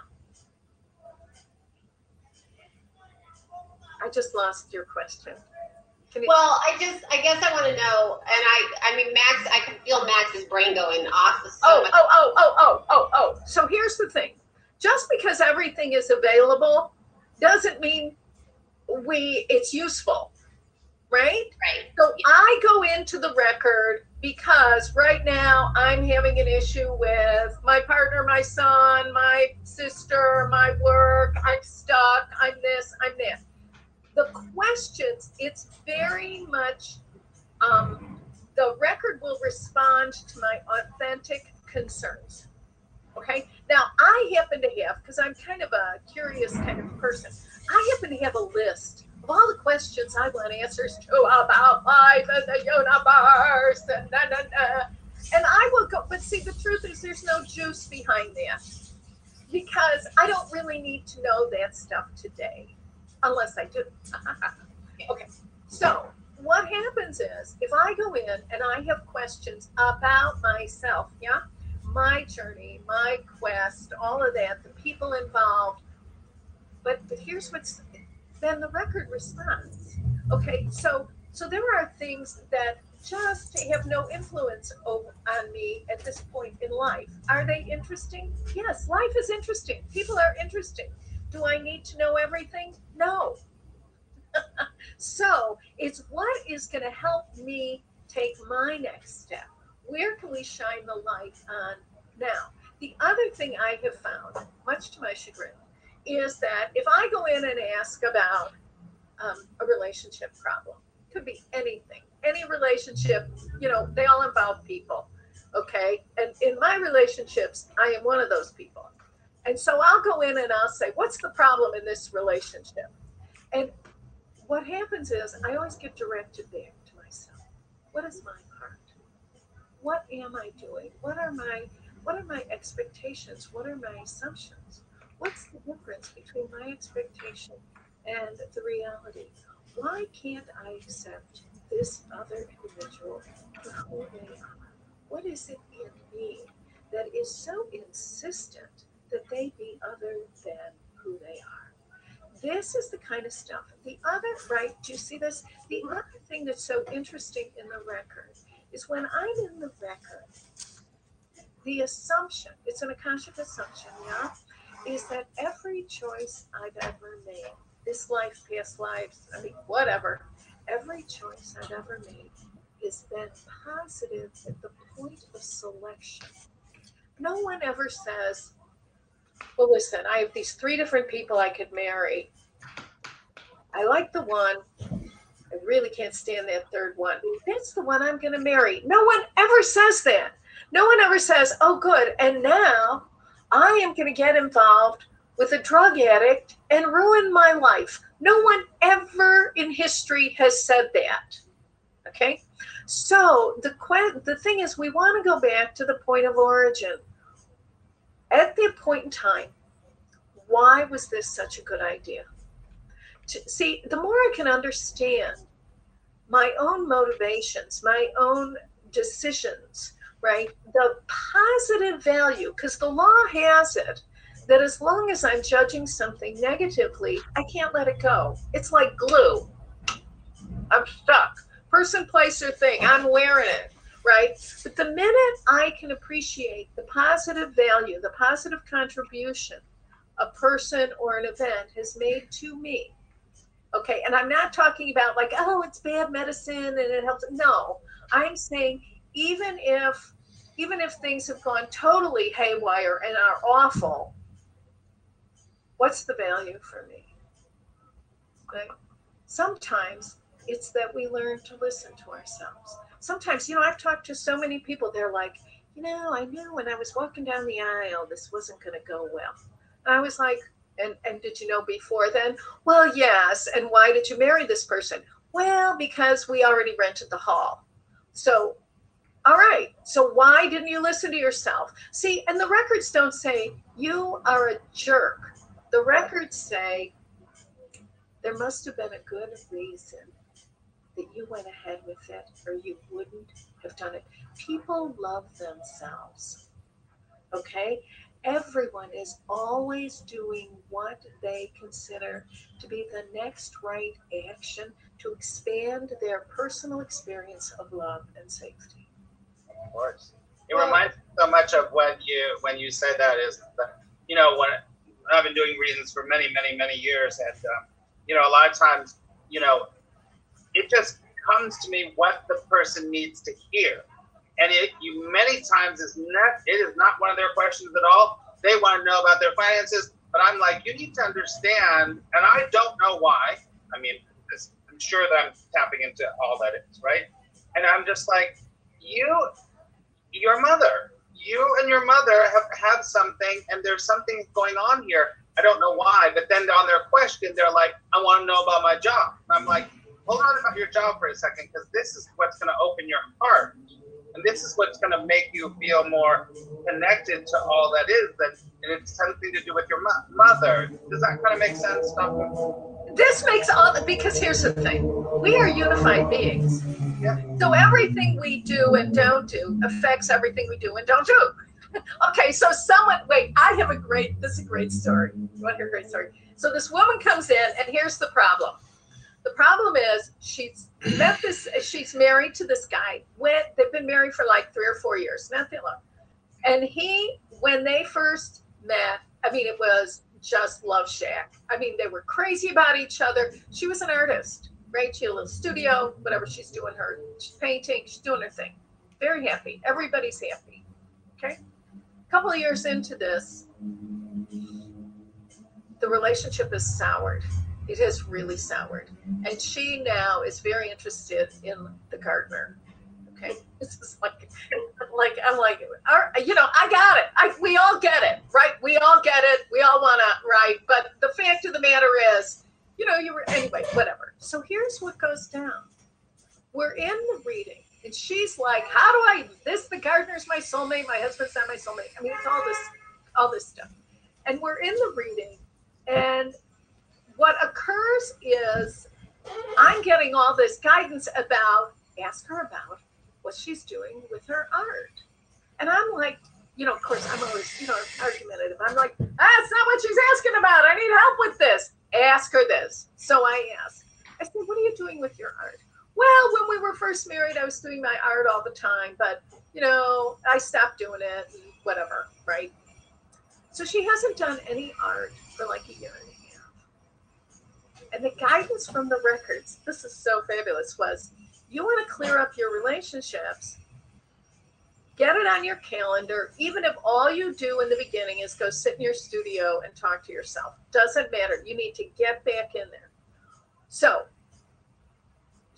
I just lost your question. Well, I guess I want to know, and I mean, Max, I can feel Max's brain going off. Oh. So here's the thing. Just because everything is available doesn't mean it's useful, right? Right. So I go into the record because right now I'm having an issue with my partner, my son, my sister, my work. I'm stuck. I'm this, I'm that. The questions, it's very much, the record will respond to my authentic concerns. Okay. Now I happen to have, because I'm kind of a curious kind of person, I happen to have a list of all the questions I want answers to about life and the universe and and I will go, but see, the truth is there's no juice behind that because I don't really need to know that stuff today unless I do. Okay. So what happens is if I go in and I have questions about myself, yeah, my journey, my quest, all of that, the people involved. But here's then the record responds. Okay, so there are things that just have no influence on me at this point in life. Are they interesting? Yes, life is interesting. People are interesting. Do I need to know everything? No. So it's what is going to help me take my next step. Where can we shine the light on now? The other thing I have found, much to my chagrin, is that if I go in and ask about a relationship problem, could be anything, any relationship, they all involve people, okay? And in my relationships, I am one of those people. And so I'll go in and I'll say, what's the problem in this relationship? And what happens is I always get directed back to myself. What is my part? What am I doing? What are my expectations? What are my assumptions? What's the difference between my expectation and the reality? Why can't I accept this other individual for who they are? What is it in me that is so insistent that they be other than who they are? this is the kind of stuff. The other, right, do you see this? The other thing that's so interesting in the record is when I'm in the record, the assumption, it's an Akashic assumption, yeah, is that every choice I've ever made, this life, past lives, I mean, whatever, every choice I've ever made is then positive at the point of selection. No one ever says, well, listen, I have these 3 different people I could marry. I like the one. I really can't stand that third one. That's the one I'm going to marry. No one ever says that. No one ever says, oh, good. And now I am going to get involved with a drug addict and ruin my life. No one ever in history has said that. Okay? So the thing is, we want to go back to the point of origin. At that point in time, why was this such a good idea? See, the more I can understand my own motivations, my own decisions, right? The positive value, because the law has it that as long as I'm judging something negatively, I can't let it go. It's like glue. I'm stuck. Person, place, or thing. I'm wearing it, right? But the minute I can appreciate the positive value, the positive contribution a person or an event has made to me, okay, and I'm not talking about like, oh, it's bad medicine and it helps. No, I'm saying even if things have gone totally haywire and are awful, what's the value for me? Okay. Sometimes it's that we learn to listen to ourselves. Sometimes, I've talked to so many people, they're like, I knew when I was walking down the aisle, this wasn't going to go well. And I was like, and did you know before then? Well, yes. And why did you marry this person? Well, because we already rented the hall. So, all right. So why didn't you listen to yourself? See, and the records don't say you are a jerk. The records say there must have been a good reason that you went ahead with it, or you wouldn't have done it. People love themselves. Okay? Everyone is always doing what they consider to be the next right action to expand their personal experience of love and safety. Of course. It reminds me so much of when you said that is that, when I've been doing readings for many, many, many years, and, a lot of times, it just comes to me what the person needs to hear. And many times it is not one of their questions at all. They want to know about their finances, but I'm like, you need to understand, and I don't know why. I mean, I'm sure that I'm tapping into all that is, right? And I'm just like, you and your mother have something, and there's something going on here. I don't know why, but then on their question, they're like, I want to know about my job. And I'm like, hold on about your job for a second, because this is what's going to open your heart. And this is what's going to make you feel more connected to all that is. And it's something to do with your mother. Does that kind of make sense, Doctor? This makes because here's the thing. We are unified beings. Yeah. So everything we do and don't do affects everything we do and don't do. Okay, so this is a great story. You want to hear a great story? So this woman comes in, and here's the problem. The problem is she's married to this guy. They've been married for like 3 or 4 years, not that long. And when they first met, I mean, it was just love shack. I mean, they were crazy about each other. She was an artist, right? She had a little studio, whatever, she's painting, she's doing her thing. Very happy. Everybody's happy. Okay? A couple of years into this, the relationship is soured. It has really soured. And she now is very interested in the gardener. Okay. This is I'm like, I got it. We all get it, right? We all get it. We all want to, right? But the fact of the matter is, anyway, whatever. So here's what goes down. We're in the reading, and she's like, the gardener's my soulmate. My husband's not my soulmate. I mean, it's all this stuff. And we're in the reading, and what occurs is I'm getting all this guidance ask her about what she's doing with her art. And I'm like, of course, I'm always, argumentative. I'm like, that's not what she's asking about. I need help with this. Ask her this. So I asked, I said, what are you doing with your art? Well, when we were first married, I was doing my art all the time, but I stopped doing it and whatever, right? So she hasn't done any art for like a year and a half. And the guidance from the records, this is so fabulous, was you want to clear up your relationships, get it on your calendar, even if all you do in the beginning is go sit in your studio and talk to yourself. Doesn't matter. You need to get back in there. So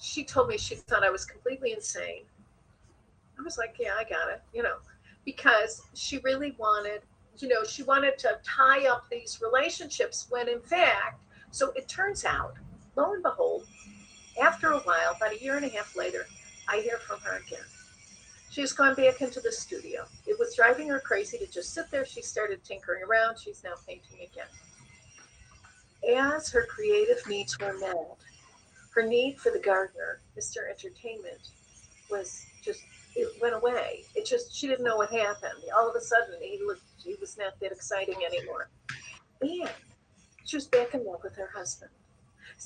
she told me she thought I was completely insane. I was like, yeah, I got it, because she really wanted, she wanted to tie up these relationships when in fact, so it turns out, lo and behold, after a while, about a year and a half later, I hear from her again. She's gone back into the studio. It was driving her crazy to just sit there. She started tinkering around. She's now painting again. As her creative needs were met, her need for the gardener, Mr. Entertainment, was just, it went away. She didn't know what happened. All of a sudden, he was not that exciting anymore. And she was back in love with her husband.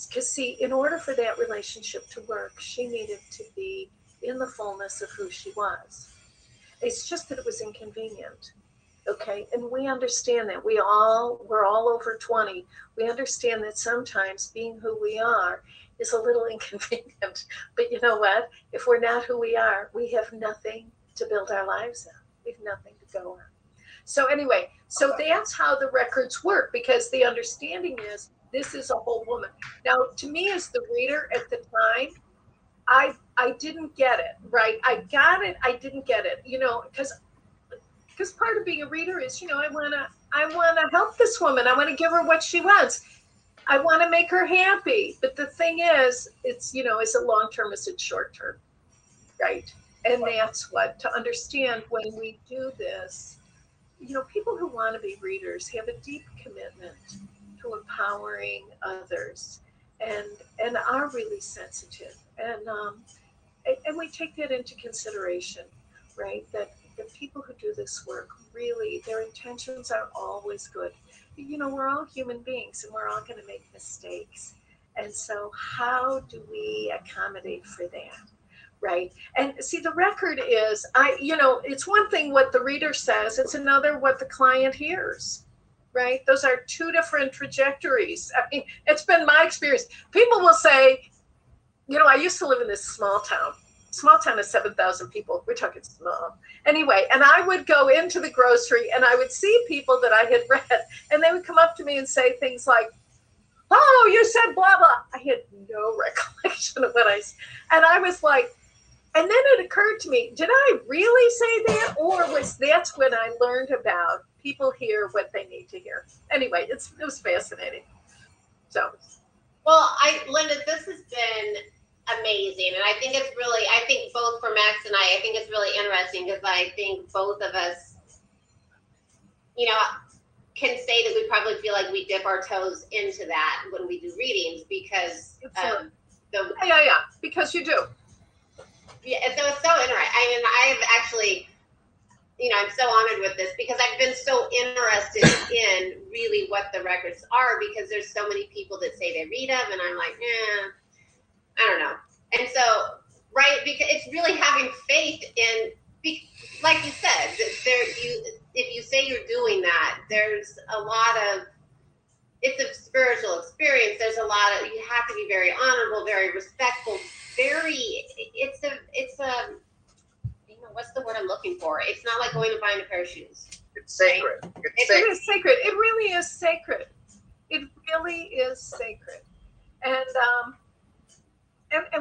Because see, in order for that relationship to work, she needed to be in the fullness of who she was. It's just that it was inconvenient. Okay. And we understand that. we're all over 20. We understand that sometimes being who we are is a little inconvenient. But you know what? If we're not who we are, we have nothing to build our lives on. We have nothing to go on. So anyway, that's how the records work, because the understanding is this is a whole woman. Now, to me as the reader at the time, I didn't get it, right? I got it. I didn't get it, because part of being a reader is, I want to help this woman. I want to give her what she wants. I want to make her happy. But the thing is, it's, is it long-term? Is it short-term? Right. And that's what, to understand when we do this, people who want to be readers have a deep commitment to empowering others and are really sensitive. And we take that into consideration, right? That the people who do this work, really, their intentions are always good. We're all human beings and we're all going to make mistakes. And so how do we accommodate for that? Right. And see, the record is, it's one thing what the reader says, it's another what the client hears. Right. Those are two different trajectories. I mean, it's been my experience. People will say, I used to live in this small town. Small town of 7,000 people. We're talking small. Anyway, and I would go into the grocery and I would see people that I had read, and they would come up to me and say things like, oh, you said blah, blah. I had no recollection of what I said. And I was like, and then it occurred to me, did I really say that? Or that's when I learned about people hear what they need to hear. Anyway, it was fascinating. So. Well, Linda, this has been amazing. And I think both for Max and I think it's really interesting because I think both of us, can say that we probably feel like we dip our toes into that when we do readings because because you do. Yeah, so it's so interesting. I mean, I have actually, I'm so honored with this because I've been so interested in really what the records are because there's so many people that say they read them and I'm like, I don't know. And so, right, because it's really having faith in, like you said, if you say you're doing that, there's a lot of, it's a spiritual experience. There's a lot of, you have to be very honorable, very respectful, it's a, what's the word I'm looking for? It's not like going and buying a pair of shoes. It's sacred. Right? It is sacred. It really is sacred. It really is sacred. And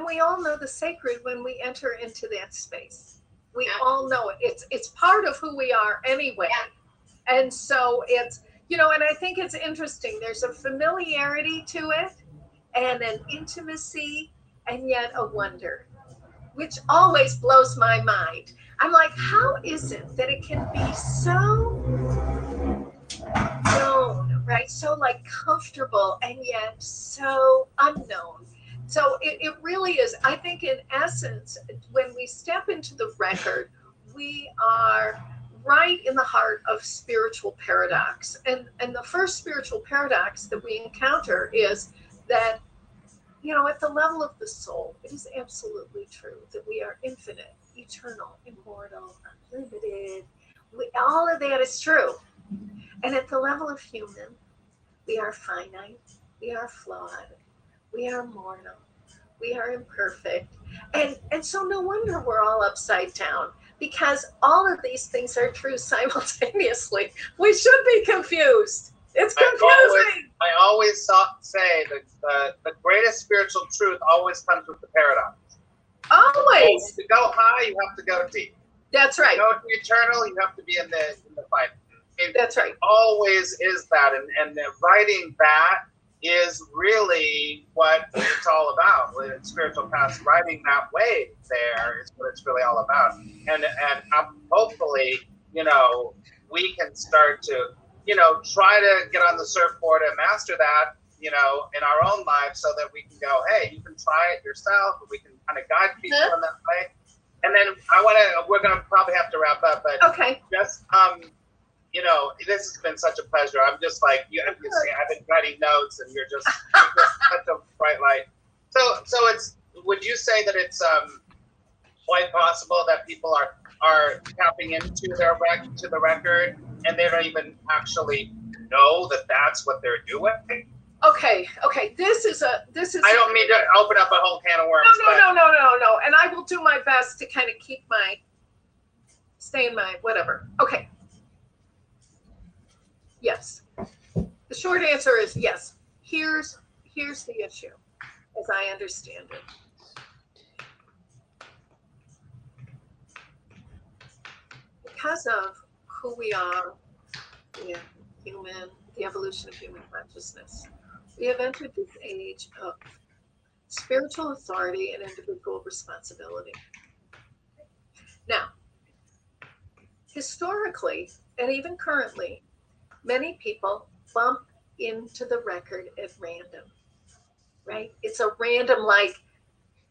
we all know the sacred when we enter into that space. We all know it. It's part of who we are anyway. Yeah. And so it's, and I think it's interesting. There's a familiarity to it and an intimacy and yet a wonder, which always blows my mind. I'm like, how is it that it can be so known, right? So like comfortable and yet so unknown. So it really is. I think in essence, when we step into the record, we are right in the heart of spiritual paradox. And the first spiritual paradox that we encounter is that, at the level of the soul, it is absolutely true that we are infinite, eternal, immortal, unlimited. All of that is true. And at the level of human, we are finite, we are flawed, we are mortal, we are imperfect. And so no wonder we're all upside down, because all of these things are true simultaneously. We should be confused. It's confusing. I always say that the greatest spiritual truth always comes with the paradox. Always. To go high, you have to go deep. That's right. To go to eternal, you have to be in the fight. That's right. Always is that, and writing that is really what it's all about. With spiritual paths, writing that way there is what it's really all about. And hopefully, we can start to, try to get on the surfboard and master that, in our own lives, so that we can go, hey, you can try it yourself. We can kind of guide people in that way. And then we're going to probably have to wrap up, but okay. Just, this has been such a pleasure. I'm just like, I've been writing notes, and you're just such a bright light. So would you say that it's quite possible that people are tapping into the record, and they don't even actually know that that's what they're doing? Okay. This is. I don't mean to open up a whole can of worms. No. And I will do my best to kind of stay in my whatever. Okay. Yes. The short answer is yes. Here's the issue, as I understand it. Because of who we are, the evolution of human consciousness, we have entered this age of spiritual authority and individual responsibility. Now, historically, and even currently, many people bump into the record at random, right? It's a random, like,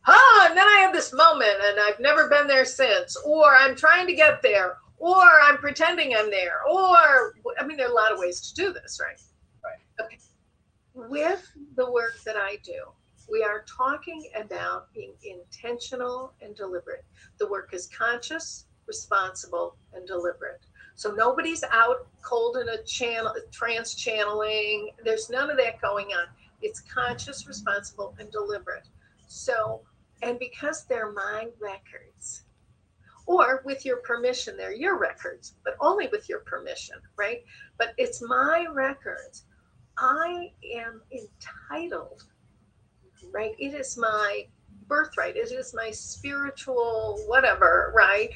and then I have this moment and I've never been there since, or I'm trying to get there, or I'm pretending I'm there, or, there are a lot of ways to do this, right? Right. Okay. With the work that I do, we are talking about being intentional and deliberate. The work is conscious, responsible, and deliberate. So nobody's out cold in a trance channeling. There's none of that going on. It's conscious, responsible, and deliberate. So, and because they're my records, or with your permission, they're your records, but only with your permission, right? But it's my records. I am entitled, right? It is my birthright. It is my spiritual whatever, right?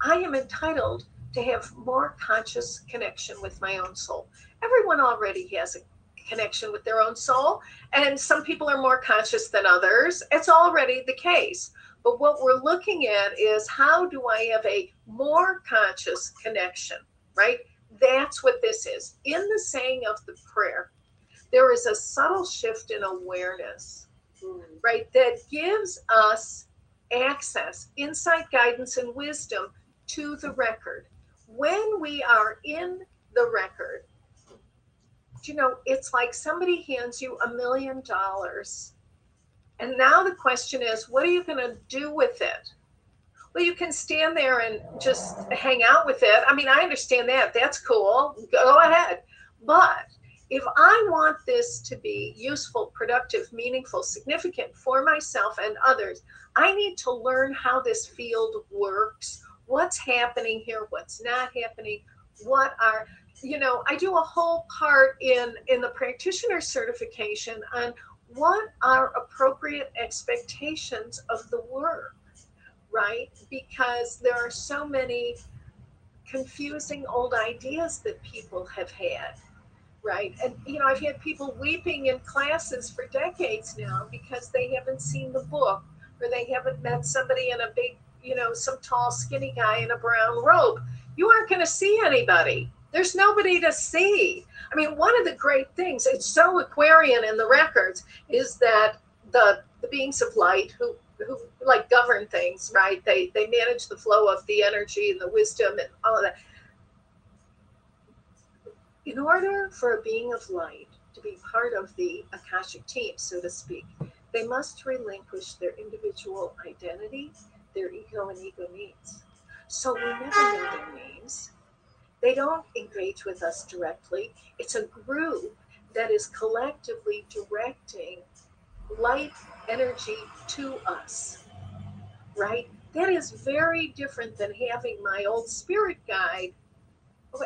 I am entitled to have more conscious connection with my own soul. Everyone already has a connection with their own soul, and some people are more conscious than others. It's already the case. But what we're looking at is, how do I have a more conscious connection, right? That's what this is. In the saying of the prayer, there is a subtle shift in awareness, right? That gives us access, insight, guidance, and wisdom to the record. When we are in the record, it's like somebody hands you $1 million. And now the question is, what are you going to do with it? Well, you can stand there and just hang out with it. I understand that. That's cool. Go ahead. But if I want this to be useful, productive, meaningful, significant for myself and others, I need to learn how this field works, what's happening here, what's not happening, I do a whole part in the practitioner certification on what are appropriate expectations of the work, right? Because there are so many confusing old ideas that people have had, right? And, I've had people weeping in classes for decades now because they haven't seen the book, or they haven't met somebody in a big, some tall, skinny guy in a brown robe. You aren't going to see anybody. There's nobody to see. One of the great things, it's so Aquarian in the records, is that the beings of light who like govern things, right? They manage the flow of the energy and the wisdom and all of that. In order for a being of light to be part of the Akashic team, so to speak, they must relinquish their individual identity, their ego and ego needs. So we never know their names. They don't engage with us directly. It's a group that is collectively directing light energy to us, right? That is very different than having my old spirit guide.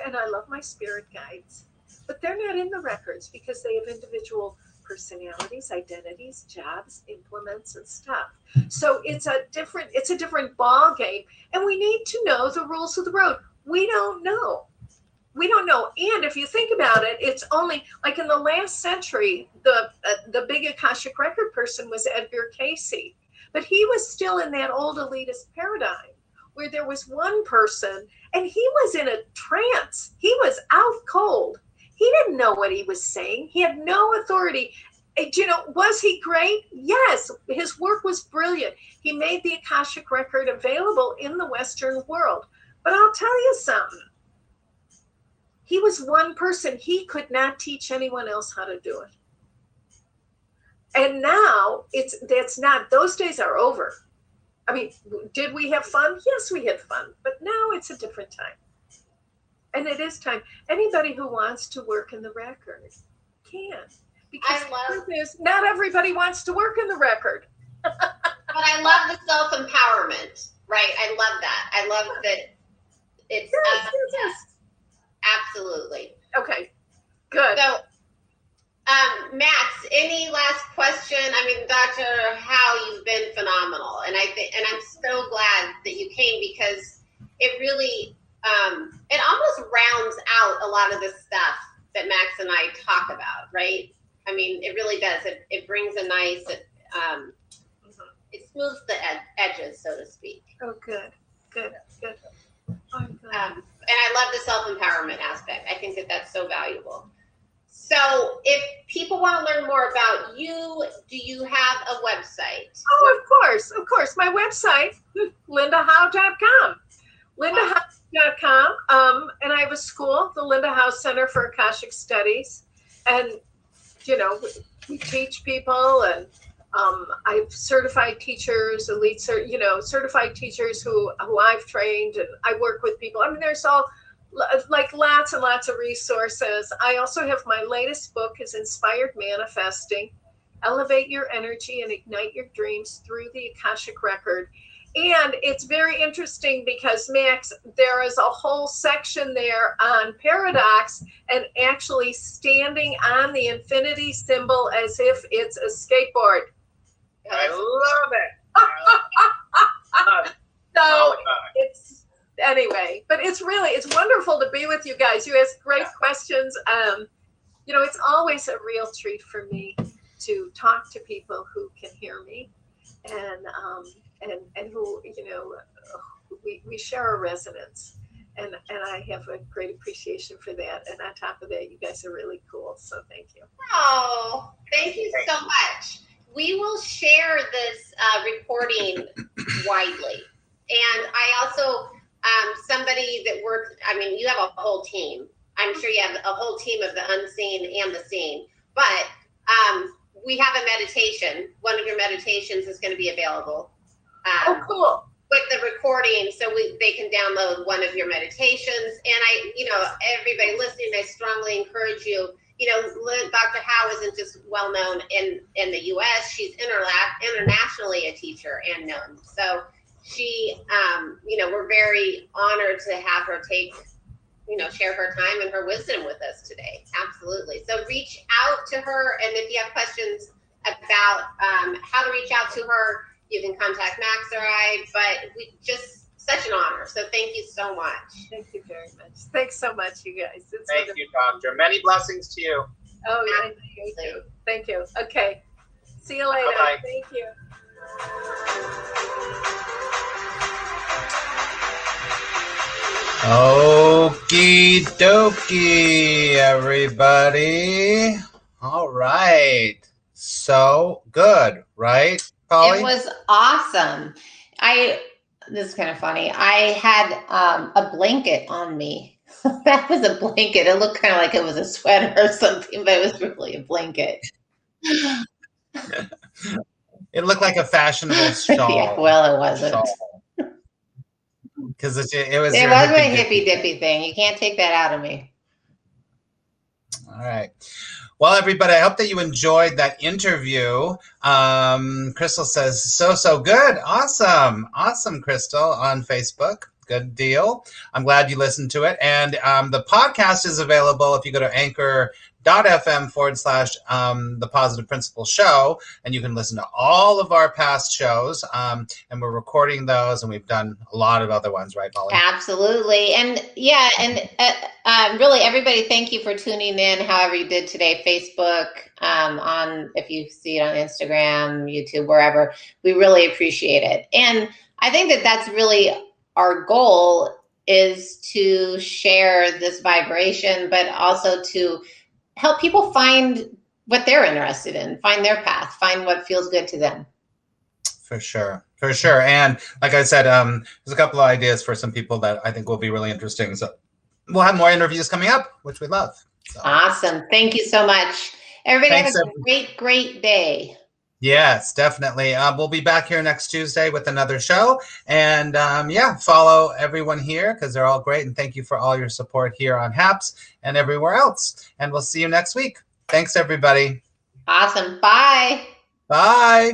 And I love my spirit guides, but they're not in the records because they have individual personalities, identities, jobs, implements, and stuff. So it's a different ball game, and we need to know the rules of the road. We don't know. And if you think about it, it's only like in the last century, the big Akashic record person was Edgar Casey, but he was still in that old elitist paradigm where there was one person and he was in a trance. He was out cold. He didn't know what he was saying. He had no authority. Was he great? Yes, his work was brilliant. He made the Akashic record available in the Western world. But I'll tell you something. He was one person. He could not teach anyone else how to do it. And now that's not, those days are over. I mean, did we have fun? Yes, we had fun, but now it's a different time. And it is time. Anybody who wants to work in the record can. Because the truth is, not everybody wants to work in the record. But I love the self-empowerment, right? I love that. I love that it's yes. Absolutely. Okay, good. So, Max, any last question? I mean, Dr. Howe, you've been phenomenal, and I'm so glad that you came because it really, it almost rounds out a lot of the stuff that Max and I talk about, right? I mean, it really does. It brings a nice, it smooths the edges, so to speak. Oh, good. Oh, good. And I love the self-empowerment aspect. I think that that's so valuable. So if people want to learn more about you, do you have a website? Oh, of course. My website, lindahowe.com. lindahowe.com. And I have a school, the Linda Howe Center for Akashic Studies. And, we teach people, and I've certified teachers, certified teachers who I've trained, and I work with people. I mean, there's lots and lots of resources. I also have my latest book is Inspired Manifesting, Elevate Your Energy and Ignite Your Dreams Through the Akashic Record. And it's very interesting because, Max, there is a whole section there on paradox and actually standing on the infinity symbol as if it's a skateboard. I love it. So but it's wonderful to be with you guys. You ask great questions. It's always a real treat for me to talk to people who can hear me and who, we share a resonance. And I have a great appreciation for that. And on top of that, you guys are really cool. So thank you. Oh, thank you so much. We will share this recording widely. And I also, somebody that works, I mean, you have a whole team. I'm sure you have a whole team of the unseen and the seen. But we have a meditation. One of your meditations is going to be available. Oh, cool. With the recording, so they can download one of your meditations. And everybody listening, I strongly encourage you. Dr. Howe isn't just well known in the U.S. She's internationally a teacher and known. So she, we're very honored to have her share her time and her wisdom with us today. Absolutely. So reach out to her, and if you have questions about how to reach out to her, you can contact Max or I. But such an honor. So thank you so much. Thank you very much. Thanks so much, you guys. Thank you, Doctor. Many blessings to you. Oh, yeah. Thank you. Thank you. Okay. See you later. Bye-bye. Thank you. Okie dokie, everybody. All right. So good, right, Polly? It was awesome. This is kind of funny. I had a blanket on me That was a blanket. It looked kind of like it was a sweater or something, but it was really a blanket. It looked like a fashionable shawl. Yeah, well, it wasn't. Because it was It was your my hippy hippy dippy thing. You can't take that out of me. All right. Well, everybody, I hope that you enjoyed that interview. Crystal says, so good. Awesome. Awesome, Crystal, on Facebook. Good deal. I'm glad you listened to it. And the podcast is available if you go to anchor.fm/The Positive Principle Show, and you can listen to all of our past shows. And we're recording those, and we've done a lot of other ones, right, Molly? Absolutely. And yeah, and really, everybody, thank you for tuning in, however you did today, Facebook, on if you see it on Instagram, YouTube, wherever. We really appreciate it. And I think that that's really our goal, is to share this vibration, but also to help people find what they're interested in, find their path, find what feels good to them. For sure. And like I said, there's a couple of ideas for some people that I think will be really interesting. So we'll have more interviews coming up, which we love. So. Awesome. Thank you so much. Everybody, Thanks, have a great day. Yes, definitely. We'll be back here next Tuesday with another show. And follow everyone here because they're all great. And thank you for all your support here on HAPS and everywhere else. And we'll see you next week. Thanks, everybody. Awesome. Bye. Bye.